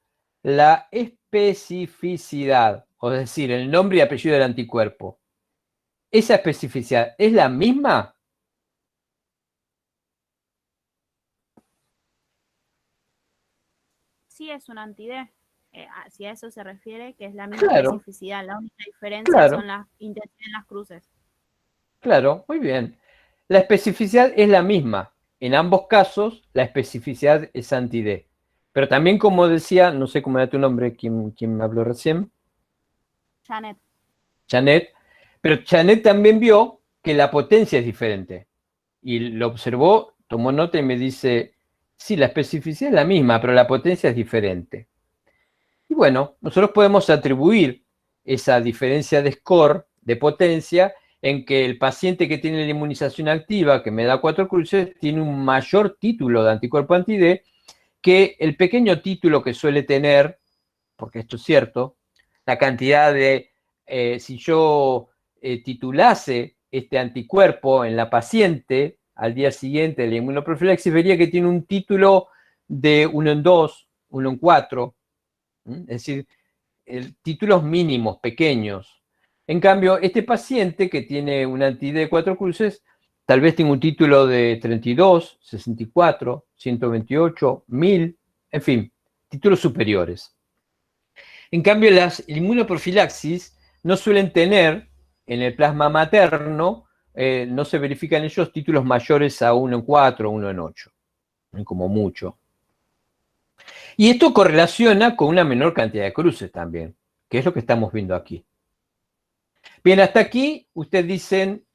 La especificidad, o es decir, el nombre y apellido del anticuerpo, ¿esa especificidad es la misma? Sí es un anti-D. Si a eso se refiere, que es la misma Claro, especificidad. La única diferencia claro, son las intenciones en las cruces. claro, muy bien. La especificidad es la misma. En ambos casos, la especificidad es anti-D. Pero también, como decía, no sé cómo era tu nombre, ¿quién me habló recién? Janet. Janet. Pero Janet también vio que la potencia es diferente. Y lo observó, tomó nota y me dice, sí, la especificidad es la misma, pero la potencia es diferente. Y bueno, nosotros podemos atribuir esa diferencia de score, de potencia, en que el paciente que tiene la inmunización activa, que me da 4 cruces, tiene un mayor título de anticuerpo anti-D que el pequeño título que suele tener, porque esto es cierto, la cantidad de, si yo titulase este anticuerpo en la paciente al día siguiente de la inmunoprofilaxis, vería que tiene un título de 1 en 2, 1 en 4, es decir, títulos mínimos, pequeños. En cambio, este paciente que tiene un anti-D de 4 cruces, tal vez tenga un título de 32, 64, 128, 1000, en fin, títulos superiores. En cambio, las inmunoprofilaxis no suelen tener en el plasma materno, no se verifican ellos títulos mayores a 1 en 4, 1 en 8, como mucho. Y esto correlaciona con una menor cantidad de cruces también, que es lo que estamos viendo aquí. Bien, hasta aquí ustedes dicen,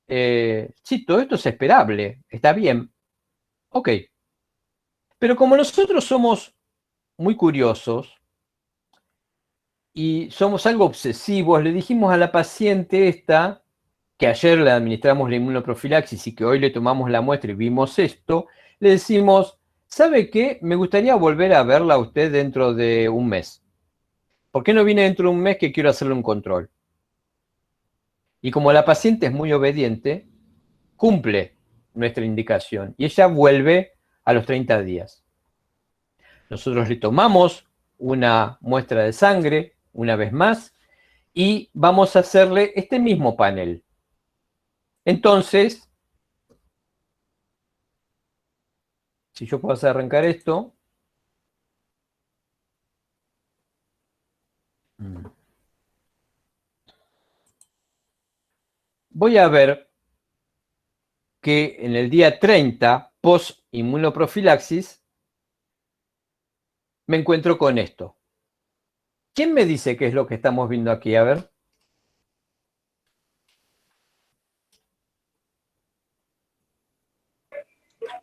sí, todo esto es esperable, está bien. Ok. Pero como nosotros somos muy curiosos y somos algo obsesivos, le dijimos a la paciente esta, que ayer le administramos la inmunoprofilaxis y que hoy le tomamos la muestra y vimos esto, le decimos, ¿sabe qué? Me gustaría volver a verla a usted dentro de un mes. ¿Por qué no viene dentro de un mes que quiero hacerle un control? Y como la paciente es muy obediente, cumple nuestra indicación y ella vuelve a los 30 días. Nosotros le tomamos una muestra de sangre una vez más y vamos a hacerle este mismo panel. Entonces, si yo puedo hacer arrancar esto. Voy a ver que en el día 30, post inmunoprofilaxis, me encuentro con esto. ¿Quién me dice qué es lo que estamos viendo aquí? A ver.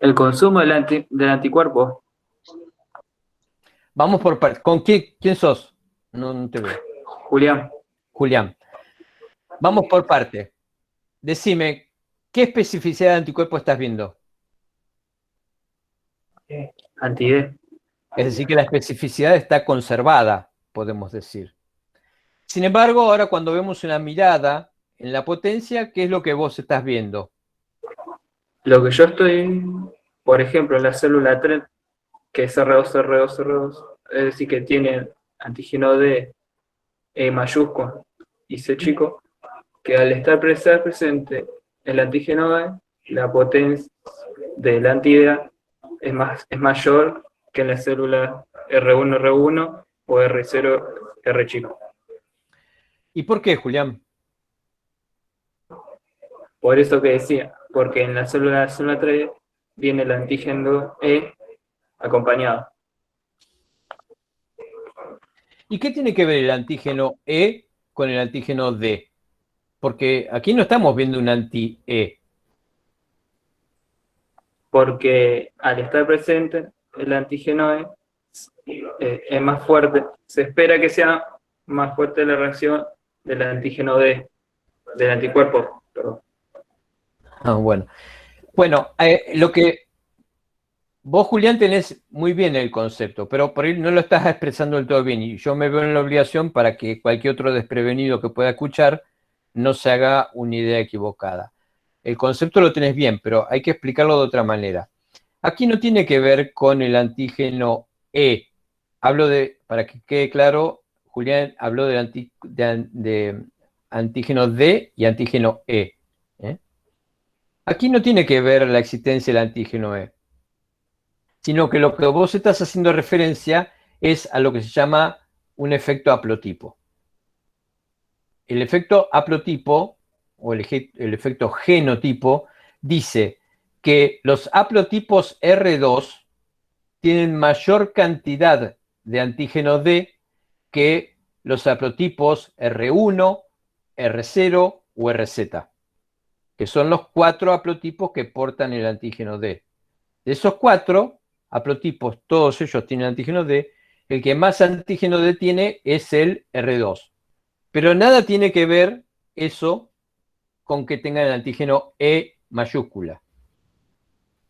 El consumo del anticuerpo. Vamos por partes. ¿Con quién sos? No te veo. Julián. Julián. Vamos por parte. Decime, ¿qué especificidad de anticuerpo estás viendo? Anti-D. Es decir, que la especificidad está conservada, podemos decir. Sin embargo, ahora cuando vemos una mirada en la potencia, ¿qué es lo que vos estás viendo? Lo que yo estoy, por ejemplo, en la célula 3, que es R2, R2, R2, es decir, que tiene antígeno D, E mayúsculo y C chico, que al estar presente el antígeno D, la potencia del anti-D es mayor que en la célula R1, R1 o R0, R chico. ¿Y por qué, Julián? Por eso que decía, porque en la célula 3 viene el antígeno E acompañado. ¿Y qué tiene que ver el antígeno E con el antígeno D? Porque aquí no estamos viendo un anti-E. porque al estar presente el antígeno E es más fuerte. Se espera que sea más fuerte la reacción del antígeno D, del anticuerpo, perdón. Bueno. Bueno, lo que vos, Julián, tenés muy bien el concepto, pero por ahí no lo estás expresando del todo bien, y yo me veo en la obligación para que cualquier otro desprevenido que pueda escuchar no se haga una idea equivocada. El concepto lo tenés bien, pero hay que explicarlo de otra manera. Aquí no tiene que ver con el antígeno E. Hablo de, para que quede claro, Julián habló de antígeno D y antígeno E. Aquí no tiene que ver la existencia del antígeno E, sino que lo que vos estás haciendo referencia es a lo que se llama un efecto haplotipo. El efecto haplotipo, o el efecto genotipo, dice que los haplotipos R2 tienen mayor cantidad de antígeno D que los haplotipos R1, R0 o RZ, que son los 4 haplotipos que portan el antígeno D. De esos 4 haplotipos, todos ellos tienen antígeno D, el que más antígeno D tiene es el R2. Pero nada tiene que ver eso con que tengan el antígeno E mayúscula.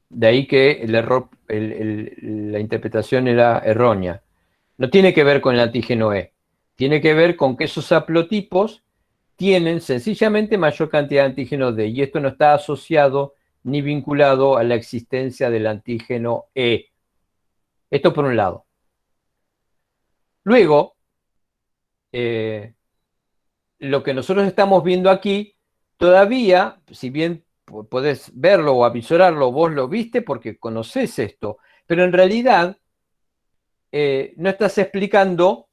De ahí que el error, la interpretación era errónea. No tiene que ver con el antígeno E. Tiene que ver con que esos haplotipos tienen sencillamente mayor cantidad de antígeno D, y esto no está asociado ni vinculado a la existencia del antígeno E. Esto por un lado. Luego, lo que nosotros estamos viendo aquí, todavía, si bien podés verlo o avisorarlo, vos lo viste porque conocés esto, pero en realidad no estás explicando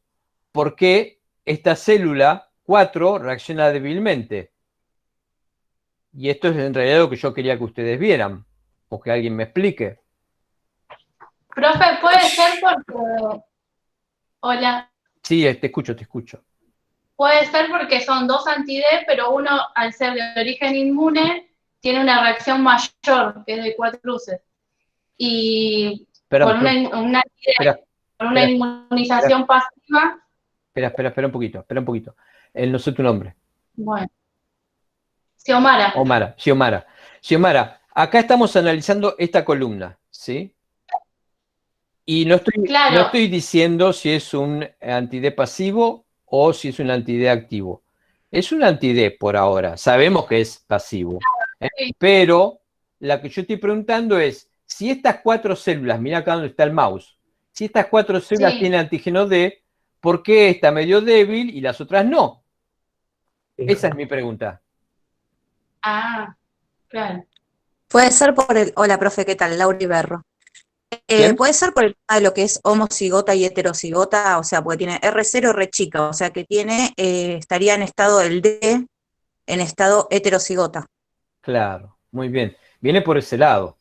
por qué esta célula 4 reacciona débilmente. Y esto es en realidad lo que yo quería que ustedes vieran, o que alguien me explique. Profe, puede ser porque... Hola. Sí, te escucho, te escucho. Puede ser porque son 2 anti-D, pero uno, al ser de origen inmune, tiene una reacción mayor, que es de 4 cruces. Y con una inmunización pasiva... Espera un poquito. No sé tu nombre. Bueno. Xiomara. Xiomara, acá estamos analizando esta columna, ¿sí? Y no estoy diciendo si es un anti-D pasivo o si es un anti-D activo. Es un anti-D por ahora, sabemos que es pasivo. Pero la que yo estoy preguntando es, si estas 4 células, mira acá donde está el mouse, si estas 4 células tienen antígeno D, ¿por qué esta medio débil y las otras no? Esa es mi pregunta. Ah, claro. Puede ser por el... Hola, profe, ¿qué tal? Laura Iberro. Puede ser por el tema de lo que es homocigota y heterocigota, o sea, porque tiene R0, R chica, o sea, que tiene, estaría en estado el D, en estado heterocigota. Claro, muy bien. Viene por ese lado.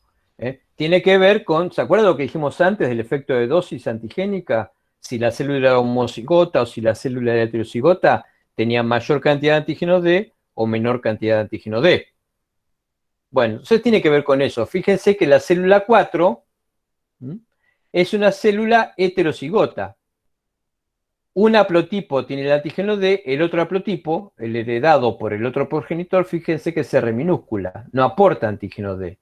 Tiene que ver con, ¿se acuerdan lo que dijimos antes del efecto de dosis antigénica? Si la célula era homocigota o si la célula era heterocigota, tenía mayor cantidad de antígeno D o menor cantidad de antígeno D. Bueno, entonces tiene que ver con eso. Fíjense que la célula 4 es una célula heterocigota. Un haplotipo tiene el antígeno D, el otro haplotipo, el heredado por el otro progenitor, fíjense que es R minúscula, no aporta antígeno D.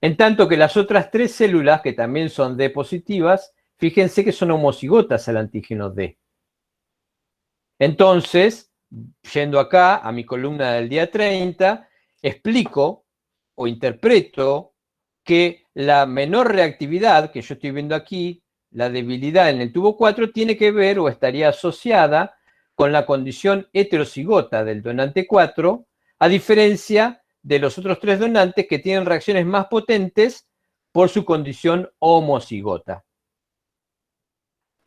En tanto que las otras 3 células, que también son D positivas, fíjense que son homocigotas al antígeno D. Entonces, yendo acá a mi columna del día 30, explico o interpreto que la menor reactividad que yo estoy viendo aquí, la debilidad en el tubo 4, tiene que ver o estaría asociada con la condición heterocigota del donante 4, a diferencia de los otros 3 donantes que tienen reacciones más potentes por su condición homocigota.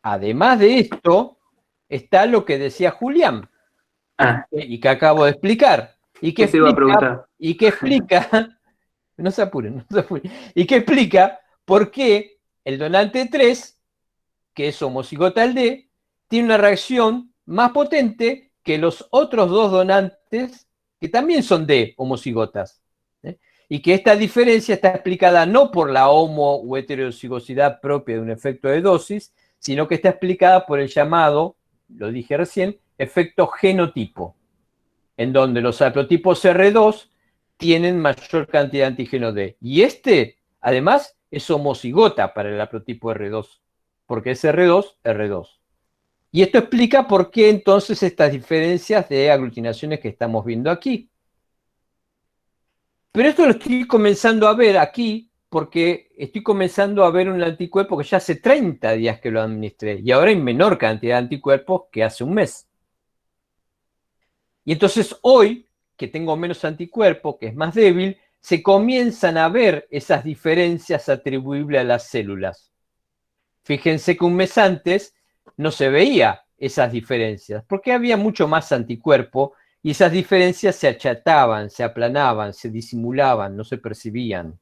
Además de esto, está lo que decía Julián, y que acabo de explicar. Y que explica, no se apuren, y que explica por qué el donante 3, que es homocigota al D, tiene una reacción más potente que los otros 2 donantes que también son D homocigotas. y que esta diferencia está explicada no por la homo o heterocigosidad propia de un efecto de dosis, sino que está explicada por el llamado, lo dije recién, efecto genotipo, en donde los haplotipos R2 tienen mayor cantidad de antígeno D. Y este, además, es homocigota para el haplotipo R2, porque es R2, R2. Y esto explica por qué entonces estas diferencias de aglutinaciones que estamos viendo aquí. Pero esto lo estoy comenzando a ver aquí porque estoy comenzando a ver un anticuerpo que ya hace 30 días que lo administré y ahora hay menor cantidad de anticuerpos que hace un mes. Y entonces hoy, que tengo menos anticuerpo, que es más débil, se comienzan a ver esas diferencias atribuibles a las células. Fíjense que un mes antes no se veía esas diferencias, porque había mucho más anticuerpo y esas diferencias se achataban, se aplanaban, se disimulaban, no se percibían.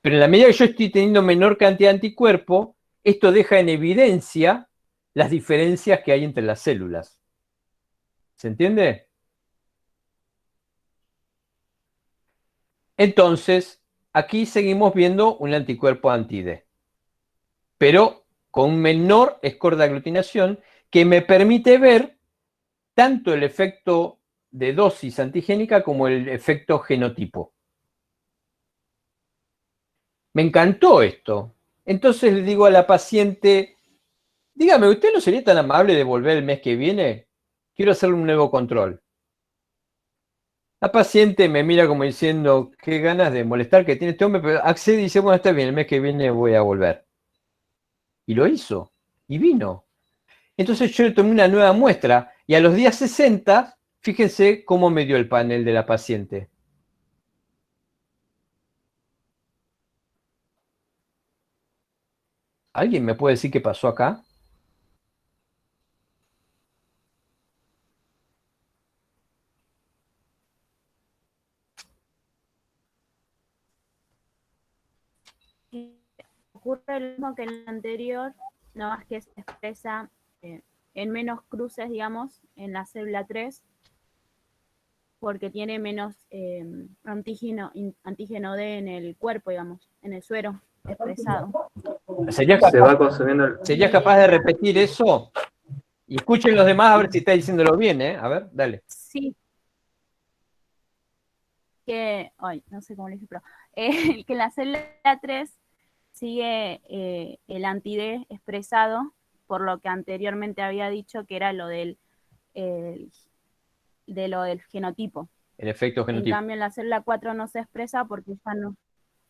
Pero en la medida que yo estoy teniendo menor cantidad de anticuerpo, esto deja en evidencia las diferencias que hay entre las células. ¿Se entiende? Entonces, aquí seguimos viendo un anticuerpo anti-D, pero con menor score de aglutinación que me permite ver tanto el efecto de dosis antigénica como el efecto genotipo. Me encantó esto. Entonces le digo a la paciente, dígame, ¿usted no sería tan amable de volver el mes que viene? Quiero hacerle un nuevo control. La paciente me mira como diciendo, qué ganas de molestar que tiene este hombre, pero accede y dice, bueno, está bien, el mes que viene voy a volver. Y lo hizo, y vino. Entonces yo le tomé una nueva muestra, y a los días 60, fíjense cómo me dio el panel de la paciente. ¿Alguien me puede decir qué pasó acá? Ocurre lo mismo que en el anterior, no más que se expresa en menos cruces, digamos, en la célula 3, porque tiene menos antígeno D en el cuerpo, digamos, en el suero expresado. ¿Serías capaz de repetir eso? Y escuchen los demás a ver si está diciéndolo bien, ¿eh? A ver, dale. Sí. Que, ay, no sé cómo le dije, pero que en la célula 3 sigue el anti-D expresado por lo que anteriormente había dicho que era lo del genotipo. El efecto genotipo. En cambio, en la célula 4 no se expresa porque ya no...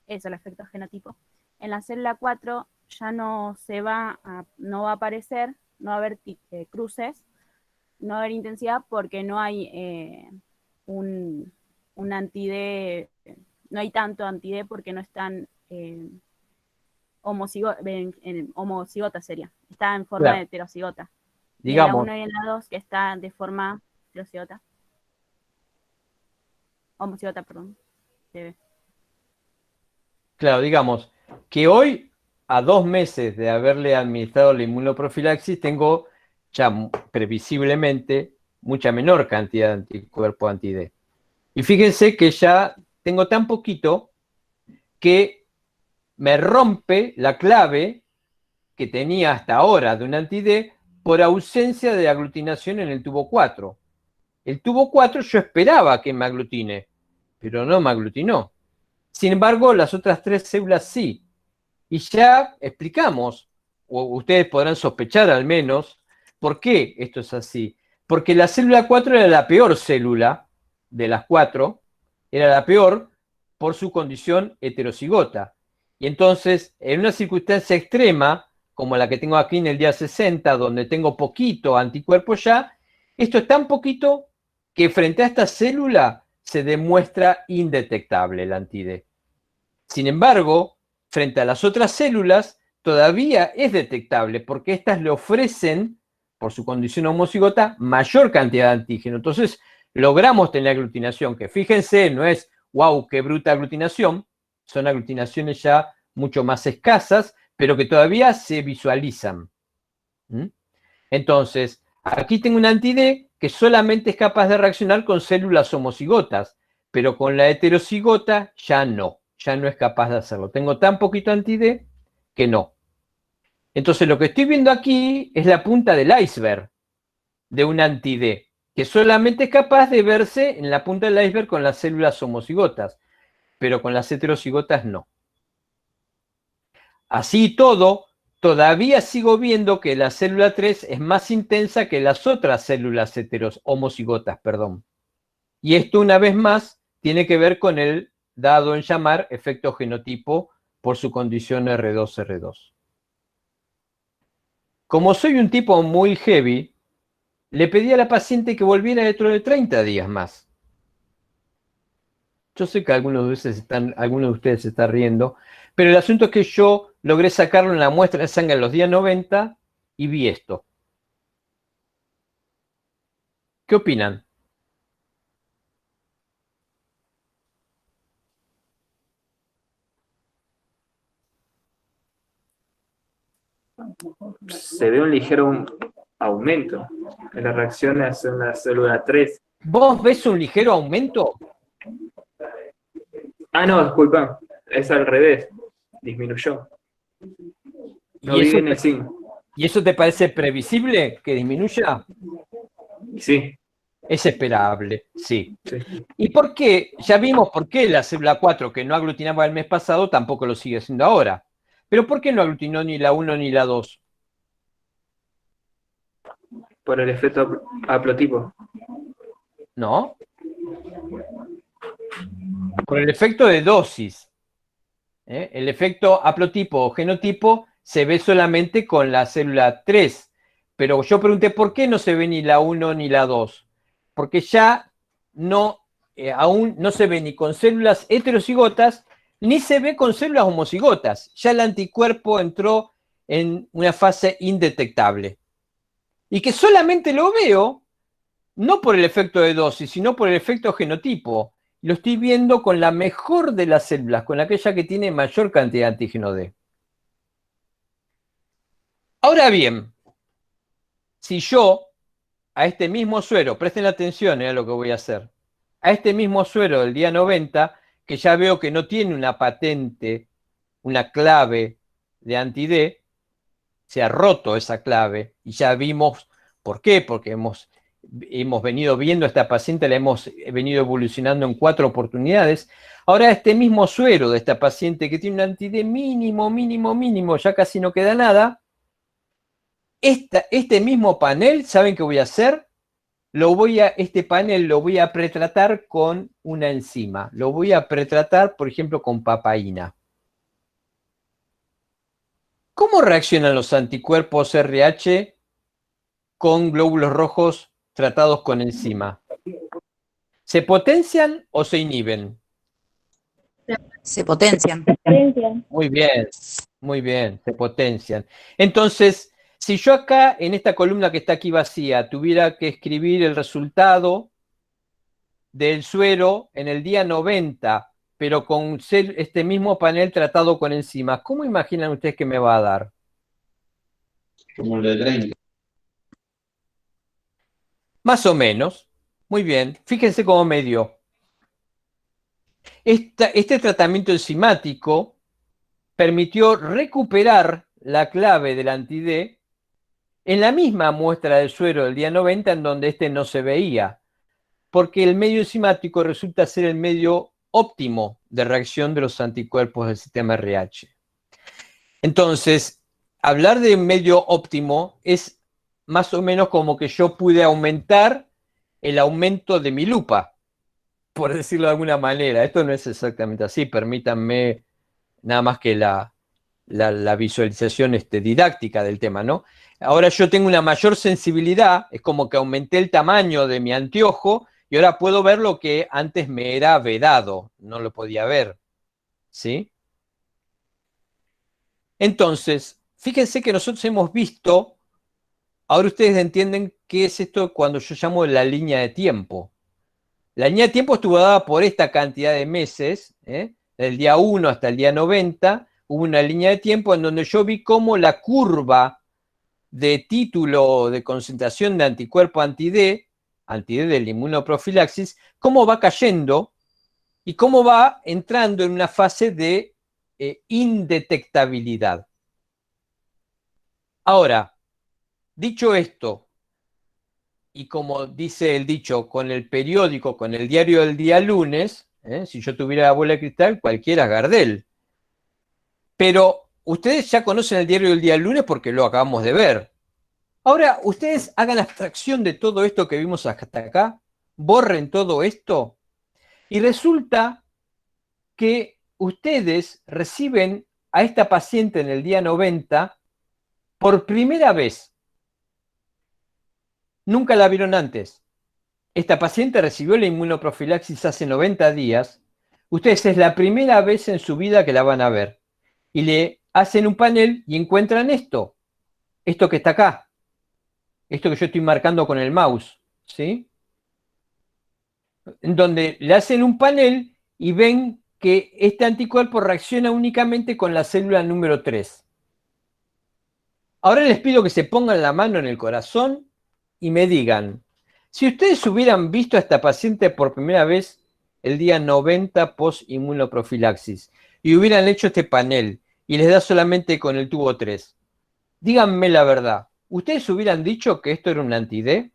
Eso, el efecto genotipo. En la célula 4 ya no va a aparecer, no va a haber cruces, no va a haber intensidad porque no hay un anti-D, no hay tanto anti-D porque no están homocigota sería, está en forma de heterocigota. Digamos. En la 1 y en la 2 que está de forma heterocigota. Homocigota, perdón. Claro, digamos que hoy, a 2 meses de haberle administrado la inmunoprofilaxis, tengo ya previsiblemente mucha menor cantidad de anticuerpo anti-D. Y fíjense que ya tengo tan poquito que me rompe la clave que tenía hasta ahora de un anti-D por ausencia de aglutinación en el tubo 4. El tubo 4 yo esperaba que me aglutine, pero no me aglutinó. Sin embargo, las otras 3 células sí. Y ya explicamos, o ustedes podrán sospechar al menos, por qué esto es así. Porque la célula 4 era la peor célula de las 4, era la peor por su condición heterocigota. Y entonces, en una circunstancia extrema, como la que tengo aquí en el día 60, donde tengo poquito anticuerpo ya, esto es tan poquito que frente a esta célula se demuestra indetectable el anti-D. Sin embargo, frente a las otras células, todavía es detectable porque estas le ofrecen, por su condición homocigota, mayor cantidad de antígeno. Entonces, logramos tener aglutinación, que fíjense, no es, wow, qué bruta aglutinación, son aglutinaciones ya mucho más escasas, pero que todavía se visualizan. Entonces, aquí tengo un anti-D que solamente es capaz de reaccionar con células homocigotas, pero con la heterocigota ya no es capaz de hacerlo. Tengo tan poquito anti-D que no. Entonces lo que estoy viendo aquí es la punta del iceberg de un anti-D, que solamente es capaz de verse en la punta del iceberg con las células homocigotas, pero con las heterocigotas no. Así todo, todavía sigo viendo que la célula 3 es más intensa que las otras células homocigotas, perdón. Y esto, una vez más, tiene que ver con el dado en llamar efecto genotipo por su condición R2-R2. Como soy un tipo muy heavy, le pedí a la paciente que volviera dentro de 30 días más. Yo sé que algunos de ustedes se están riendo, pero el asunto es que yo logré sacarlo en la muestra de sangre en los días 90 y vi esto. ¿Qué opinan? Se ve un ligero aumento en las reacciones en la célula 3. ¿Vos ves un ligero aumento? Ah, no, disculpa, es al revés, disminuyó. No vi bien el signo. ¿Y eso te parece previsible que disminuya? Sí. Es esperable, sí. Sí. ¿Y por qué? Ya vimos por qué la célula 4, que no aglutinaba el mes pasado, tampoco lo sigue haciendo ahora. Pero ¿por qué no aglutinó ni la 1 ni la 2? Por el efecto haplotipo. ¿No? Por el efecto de dosis. El efecto haplotipo o genotipo se ve solamente con la célula 3. Pero yo pregunté, ¿por qué no se ve ni la 1 ni la 2? Porque ya no, aún no se ve ni con células heterocigotas, ni se ve con células homocigotas. Ya el anticuerpo entró en una fase indetectable. Y que solamente lo veo, no por el efecto de dosis, sino por el efecto genotipo. Lo estoy viendo con la mejor de las células, con aquella que tiene mayor cantidad de antígeno D. Ahora bien, si yo a este mismo suero, presten atención a lo que voy a hacer, a este mismo suero del día 90, que ya veo que no tiene una patente, una clave de anti-D, se ha roto esa clave, y ya vimos por qué, porque hemos venido viendo a esta paciente, la hemos venido evolucionando en 4 oportunidades. Ahora este mismo suero de esta paciente que tiene un anti-D mínimo, ya casi no queda nada, este mismo panel, ¿saben qué voy a hacer? Este panel lo voy a pretratar con una enzima. Lo voy a pretratar, por ejemplo, con papaína. ¿Cómo reaccionan los anticuerpos RH con glóbulos rojos tratados con enzima? ¿Se potencian o se inhiben? Se potencian. Muy bien, se potencian. Entonces, si yo acá, en esta columna que está aquí vacía, tuviera que escribir el resultado del suero en el día 90, pero con este mismo panel tratado con enzimas, ¿cómo imaginan ustedes que me va a dar? Como el de 30. Más o menos. Muy bien. Fíjense cómo me dio. Este tratamiento enzimático permitió recuperar la clave del anti-D en la misma muestra del suero del día 90 en donde este no se veía, porque el medio enzimático resulta ser el medio óptimo de reacción de los anticuerpos del sistema RH. Entonces, hablar de medio óptimo es más o menos como que yo pude aumentar el aumento de mi lupa, por decirlo de alguna manera. Esto no es exactamente así, permítanme nada más que la visualización didáctica del tema, ¿no? Ahora yo tengo una mayor sensibilidad, es como que aumenté el tamaño de mi anteojo y ahora puedo ver lo que antes me era vedado, no lo podía ver, ¿sí? Entonces, fíjense que nosotros hemos visto, ahora ustedes entienden qué es esto cuando yo llamo la línea de tiempo. La línea de tiempo estuvo dada por esta cantidad de meses, del día 1 hasta el día 90, hubo una línea de tiempo en donde yo vi cómo la curva de título de concentración de anticuerpo anti-D de la inmunoprofilaxis, cómo va cayendo y cómo va entrando en una fase de indetectabilidad. Ahora, dicho esto, y como dice el dicho, con el periódico, con el diario del día lunes, si yo tuviera la bola de cristal, cualquiera Gardel. Pero ustedes ya conocen el diario del día lunes porque lo acabamos de ver. Ahora, ustedes hagan abstracción de todo esto que vimos hasta acá, borren todo esto, y resulta que ustedes reciben a esta paciente en el día 90 por primera vez. Nunca la vieron antes. Esta paciente recibió la inmunoprofilaxis hace 90 días. Ustedes es la primera vez en su vida que la van a ver. Y le hacen un panel y encuentran esto. Esto que está acá. Esto que yo estoy marcando con el mouse. ¿Sí? En donde le hacen un panel y ven que este anticuerpo reacciona únicamente con la célula número 3. Ahora les pido que se pongan la mano en el corazón y me digan, si ustedes hubieran visto a esta paciente por primera vez el día 90 post-inmunoprofilaxis y hubieran hecho este panel y les da solamente con el tubo 3, díganme la verdad, ¿ustedes hubieran dicho que esto era un anti-D?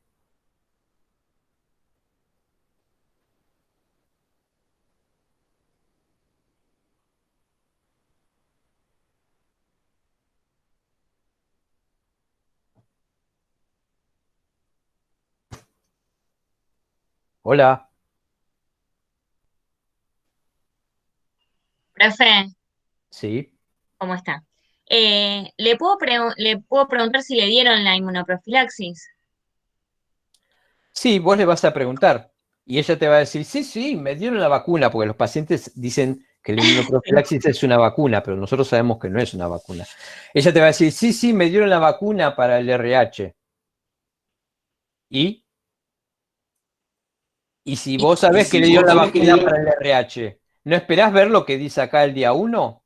Hola. Profe, Sí. ¿cómo está? ¿Le puedo preguntar si le dieron la inmunoprofilaxis? Sí, vos le vas a preguntar. Y ella te va a decir, sí, sí, me dieron la vacuna, porque los pacientes dicen que la inmunoprofilaxis es una vacuna, pero nosotros sabemos que no es una vacuna. Ella te va a decir, sí, sí, me dieron la vacuna para el RH. ¿Y? Y si vos sabés que le dieron la vacuna para el RH, ¿no esperás ver lo que dice acá el día 1?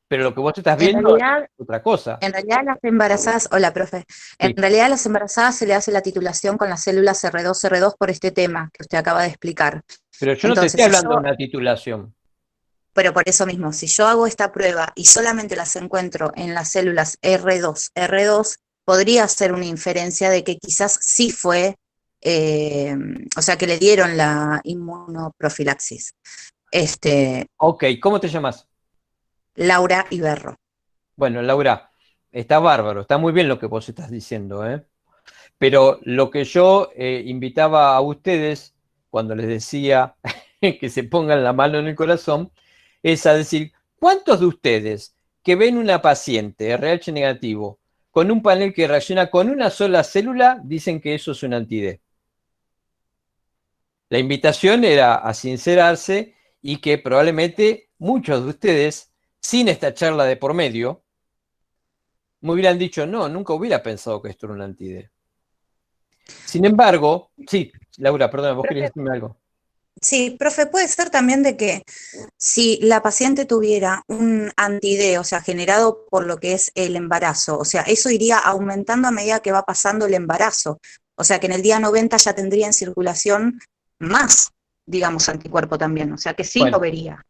Pero lo que vos estás En viendo realidad, es otra cosa. en realidad las embarazadas, hola profe, en realidad a las embarazadas se le hace la titulación con las células R2 por este tema que usted acaba de explicar. Pero yo no te estoy hablando de una titulación. Pero por eso mismo, si yo hago esta prueba y solamente las encuentro en las células R2, podría ser una inferencia de que quizás sí fue, o sea, que le dieron la inmunoprofilaxis. Ok, ¿cómo te llamas? Laura Iberro. Bueno, Laura, está bárbaro, está muy bien lo que vos estás diciendo, ¿eh? Pero lo que yo invitaba a ustedes cuando les decía que se pongan la mano en el corazón es a decir, ¿cuántos de ustedes que ven una paciente RH negativo con un panel que reacciona con una sola célula dicen que eso es un anti-D? La invitación era a sincerarse y que probablemente muchos de ustedes, sin esta charla de por medio, me hubieran dicho, no, nunca hubiera pensado que esto era un anti-D. Sin embargo, sí, Laura, perdona, vos querías decirme algo. Sí, profe, puede ser también de que si la paciente tuviera un anti-D, o sea, generado por lo que es el embarazo, o sea, eso iría aumentando a medida que va pasando el embarazo. O sea, que en el día 90 ya tendría en circulación más, digamos, anticuerpo también. O sea, que sí Bueno, lo vería.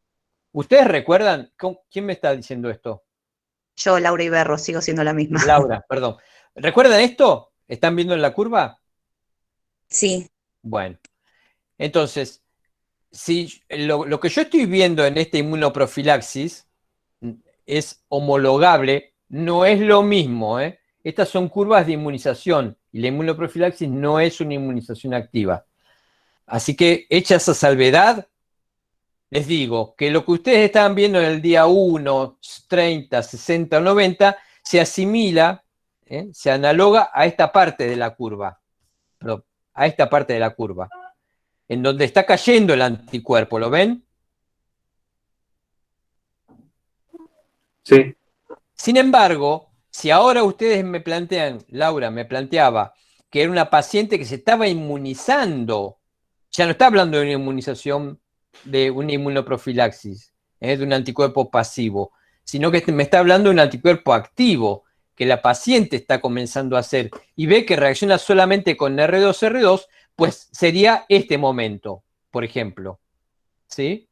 ¿ustedes recuerdan? ¿Quién me está diciendo esto? Yo, Laura Iberro, sigo siendo la misma. Laura, perdón. ¿Recuerdan esto? ¿Están viendo en la curva? Sí. Bueno, entonces, si lo que yo estoy viendo en esta inmunoprofilaxis es homologable, no es lo mismo, ¿eh? Estas son curvas de inmunización y la inmunoprofilaxis no es una inmunización activa. Así que, hecha esa salvedad, les digo que lo que ustedes estaban viendo en el día 1, 30, 60 o 90 se asimila, se analoga a esta parte de la curva, a esta parte de la curva, en donde está cayendo el anticuerpo, ¿lo ven? Sí. Sin embargo, si ahora ustedes me plantean, Laura me planteaba que era una paciente que se estaba inmunizando, ya no está hablando de una inmunización, de una inmunoprofilaxis, de un anticuerpo pasivo, sino que me está hablando de un anticuerpo activo que la paciente está comenzando a hacer y ve que reacciona solamente con R2, pues sería este momento. por ejemplo, ¿sí?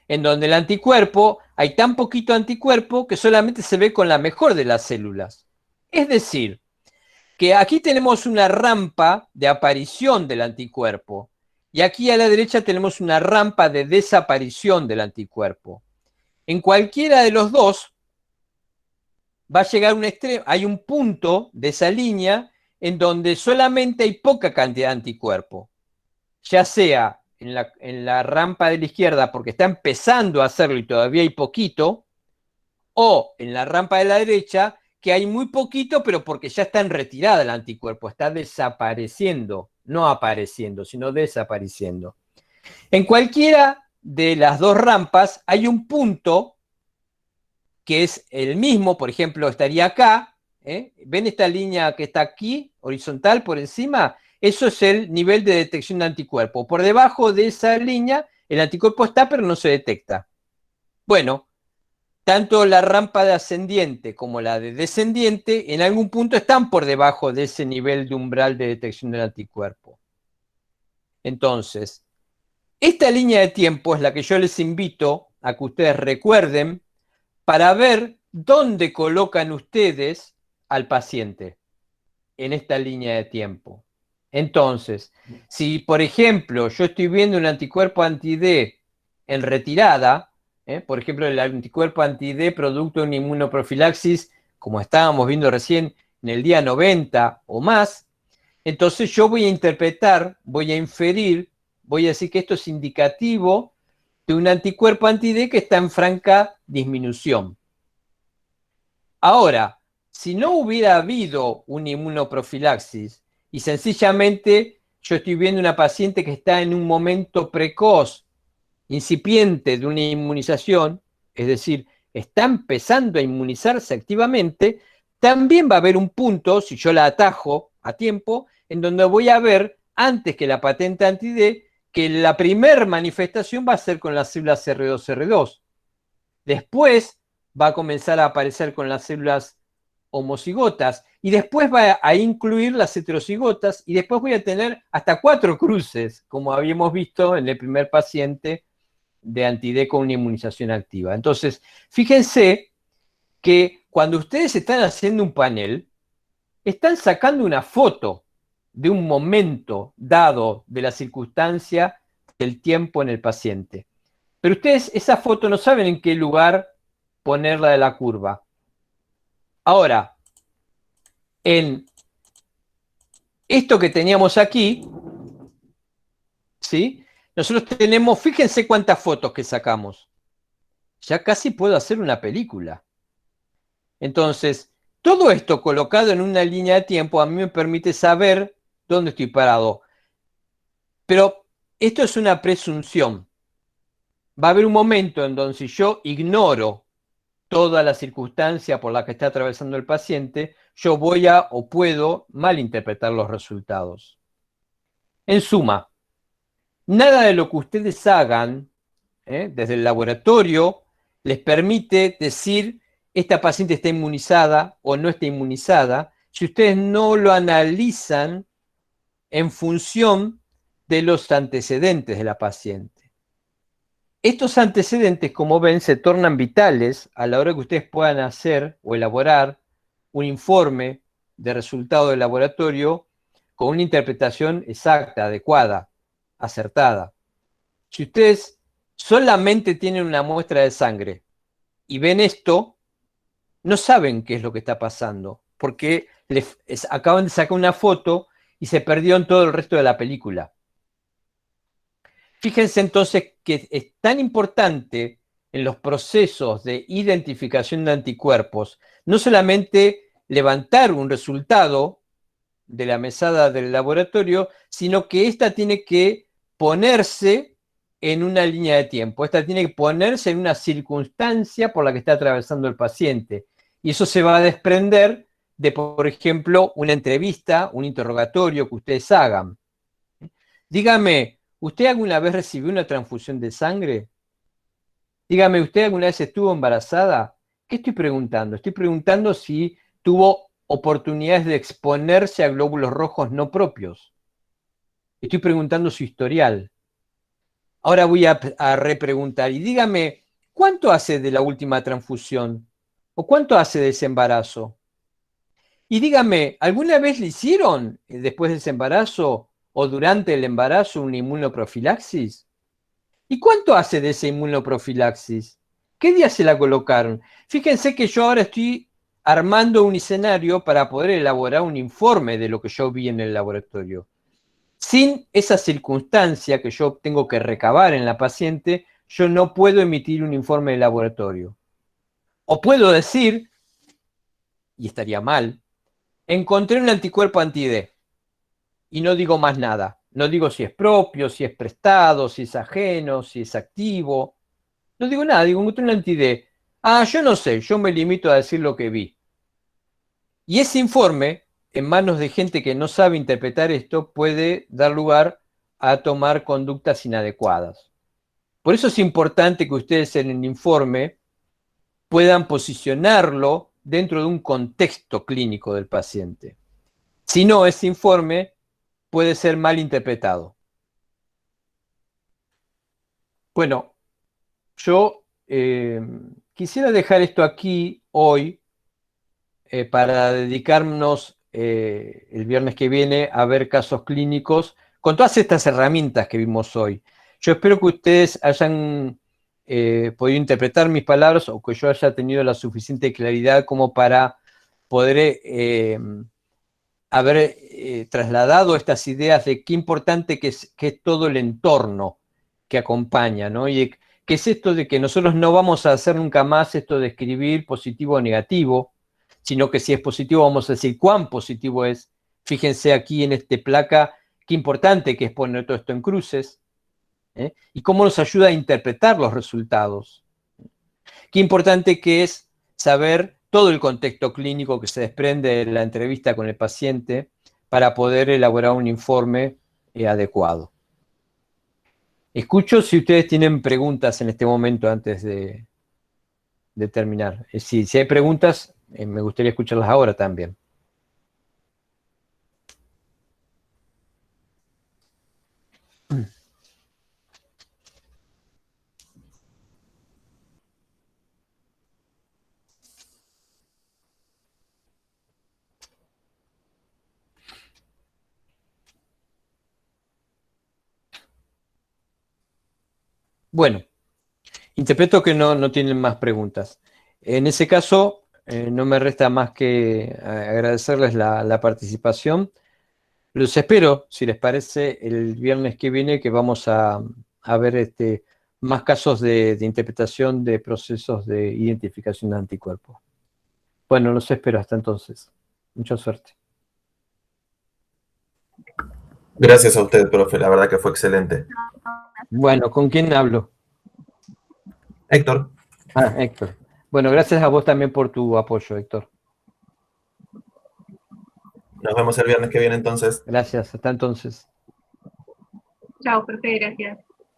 En donde el anticuerpo, hay tan poquito anticuerpo que solamente se ve con la mejor de las células. Es decir, que aquí tenemos una rampa de aparición del anticuerpo y aquí a la derecha tenemos una rampa de desaparición del anticuerpo. En cualquiera de los dos va a llegar un extremo, hay un punto de esa línea en donde solamente hay poca cantidad de anticuerpo, ya sea en la rampa de la izquierda porque está empezando a hacerlo y todavía hay poquito, o en la rampa de la derecha que hay muy poquito, pero porque ya está en retirada el anticuerpo, está desapareciendo, no apareciendo, sino desapareciendo. En cualquiera de las dos rampas hay un punto que es el mismo, por ejemplo, estaría acá, ¿eh? ¿Ven esta línea que está aquí, horizontal por encima? Eso es el nivel de detección de anticuerpo. Por debajo de esa línea, el anticuerpo está, pero no se detecta. Bueno, tanto la rampa de ascendiente como la de descendiente, en algún punto están por debajo de ese nivel de umbral de detección del anticuerpo. Entonces, esta línea de tiempo es la que yo les invito a que ustedes recuerden para ver dónde colocan ustedes al paciente en esta línea de tiempo. Entonces, si por ejemplo yo estoy viendo un anticuerpo anti-D en retirada, por ejemplo el anticuerpo anti-D producto de una inmunoprofilaxis, como estábamos viendo recién, en el día 90 o más, entonces yo voy a interpretar, voy a inferir, voy a decir que esto es indicativo de un anticuerpo anti-D que está en franca disminución. Ahora, si no hubiera habido una inmunoprofilaxis y sencillamente yo estoy viendo una paciente que está en un momento precoz, incipiente de una inmunización, es decir, está empezando a inmunizarse activamente, también va a haber un punto, si yo la atajo a tiempo, en donde voy a ver, antes que la patente anti-D, que la primer manifestación va a ser con las células R2-R2. Después va a comenzar a aparecer con las células homocigotas y después va a incluir las heterocigotas y después voy a tener hasta 4 cruces, como habíamos visto en el primer paciente de anti-D con una inmunización activa. Entonces, fíjense que cuando ustedes están haciendo un panel, están sacando una foto de un momento dado de la circunstancia del tiempo en el paciente. Pero ustedes esa foto no saben en qué lugar ponerla de la curva. Ahora, en esto que teníamos aquí, ¿sí? Nosotros tenemos, fíjense cuántas fotos que sacamos. Ya casi puedo hacer una película. Entonces, todo esto colocado en una línea de tiempo a mí me permite saber dónde estoy parado. Pero esto es una presunción. Va a haber un momento en donde si yo ignoro toda la circunstancia por la que está atravesando el paciente, yo voy a o puedo malinterpretar los resultados. En suma, nada de lo que ustedes hagan desde el laboratorio les permite decir esta paciente está inmunizada o no está inmunizada si ustedes no lo analizan en función de los antecedentes de la paciente. Estos antecedentes, como ven, se tornan vitales a la hora que ustedes puedan hacer o elaborar un informe de resultado del laboratorio con una interpretación exacta, adecuada, acertada. Si ustedes solamente tienen una muestra de sangre y ven esto, no saben qué es lo que está pasando, porque acaban de sacar una foto y se perdió en todo el resto de la película. Fíjense entonces que es tan importante en los procesos de identificación de anticuerpos, no solamente levantar un resultado de la mesada del laboratorio, sino que ésta tiene que ponerse en una línea de tiempo, esta tiene que ponerse en una circunstancia por la que está atravesando el paciente. Y eso se va a desprender de, por ejemplo, una entrevista, un interrogatorio que ustedes hagan. Dígame, ¿usted alguna vez recibió una transfusión de sangre? Dígame, ¿usted alguna vez estuvo embarazada? ¿Qué estoy preguntando? Estoy preguntando si tuvo oportunidades de exponerse a glóbulos rojos no propios. Estoy preguntando su historial. Ahora voy a repreguntar y dígame, ¿cuánto hace de la última transfusión? ¿O cuánto hace de ese embarazo? Y dígame, ¿alguna vez le hicieron después de ese embarazo o durante el embarazo una inmunoprofilaxis? ¿Y cuánto hace de esa inmunoprofilaxis? ¿Qué día se la colocaron? Fíjense que yo ahora estoy armando un escenario para poder elaborar un informe de lo que yo vi en el laboratorio. Sin esa circunstancia que yo tengo que recabar en la paciente, yo no puedo emitir un informe de laboratorio. O puedo decir, y estaría mal, encontré un anticuerpo anti-D y no digo más nada. No digo si es propio, si es prestado, si es ajeno, si es activo. No digo nada, digo encontré un anti-D. Ah, yo no sé, yo me limito a decir lo que vi. Y ese informe, en manos de gente que no sabe interpretar esto, puede dar lugar a tomar conductas inadecuadas. Por eso es importante que ustedes en el informe puedan posicionarlo dentro de un contexto clínico del paciente. Si no, ese informe puede ser mal interpretado. Bueno, yo quisiera dejar esto aquí hoy para dedicarnos el viernes que viene a ver casos clínicos con todas estas herramientas que vimos hoy. Yo espero que ustedes hayan podido interpretar mis palabras o que yo haya tenido la suficiente claridad como para poder haber trasladado estas ideas de qué importante que es todo el entorno que acompaña, ¿no? Y que es esto de que nosotros no vamos a hacer nunca más esto de escribir positivo o negativo, sino que si es positivo vamos a decir cuán positivo es. Fíjense aquí en esta placa, qué importante que es poner todo esto en cruces, ¿eh? Y cómo nos ayuda a interpretar los resultados. Qué importante que es saber todo el contexto clínico que se desprende de la entrevista con el paciente para poder elaborar un informe adecuado. Escucho si ustedes tienen preguntas en este momento antes de terminar. Si hay preguntas, me gustaría escucharlas ahora también. Bueno, interpreto que no tienen más preguntas. En ese caso, no me resta más que agradecerles la participación. Los espero, si les parece, el viernes que viene, que vamos a ver más casos de interpretación de procesos de identificación de anticuerpos. Bueno, los espero hasta entonces. Mucha suerte. Gracias a usted, profe. La verdad que fue excelente. Bueno, ¿con quién hablo? Héctor. Ah, Héctor. Bueno, gracias a vos también por tu apoyo, Héctor. Nos vemos el viernes que viene entonces. Gracias, hasta entonces. Chao, profe, gracias.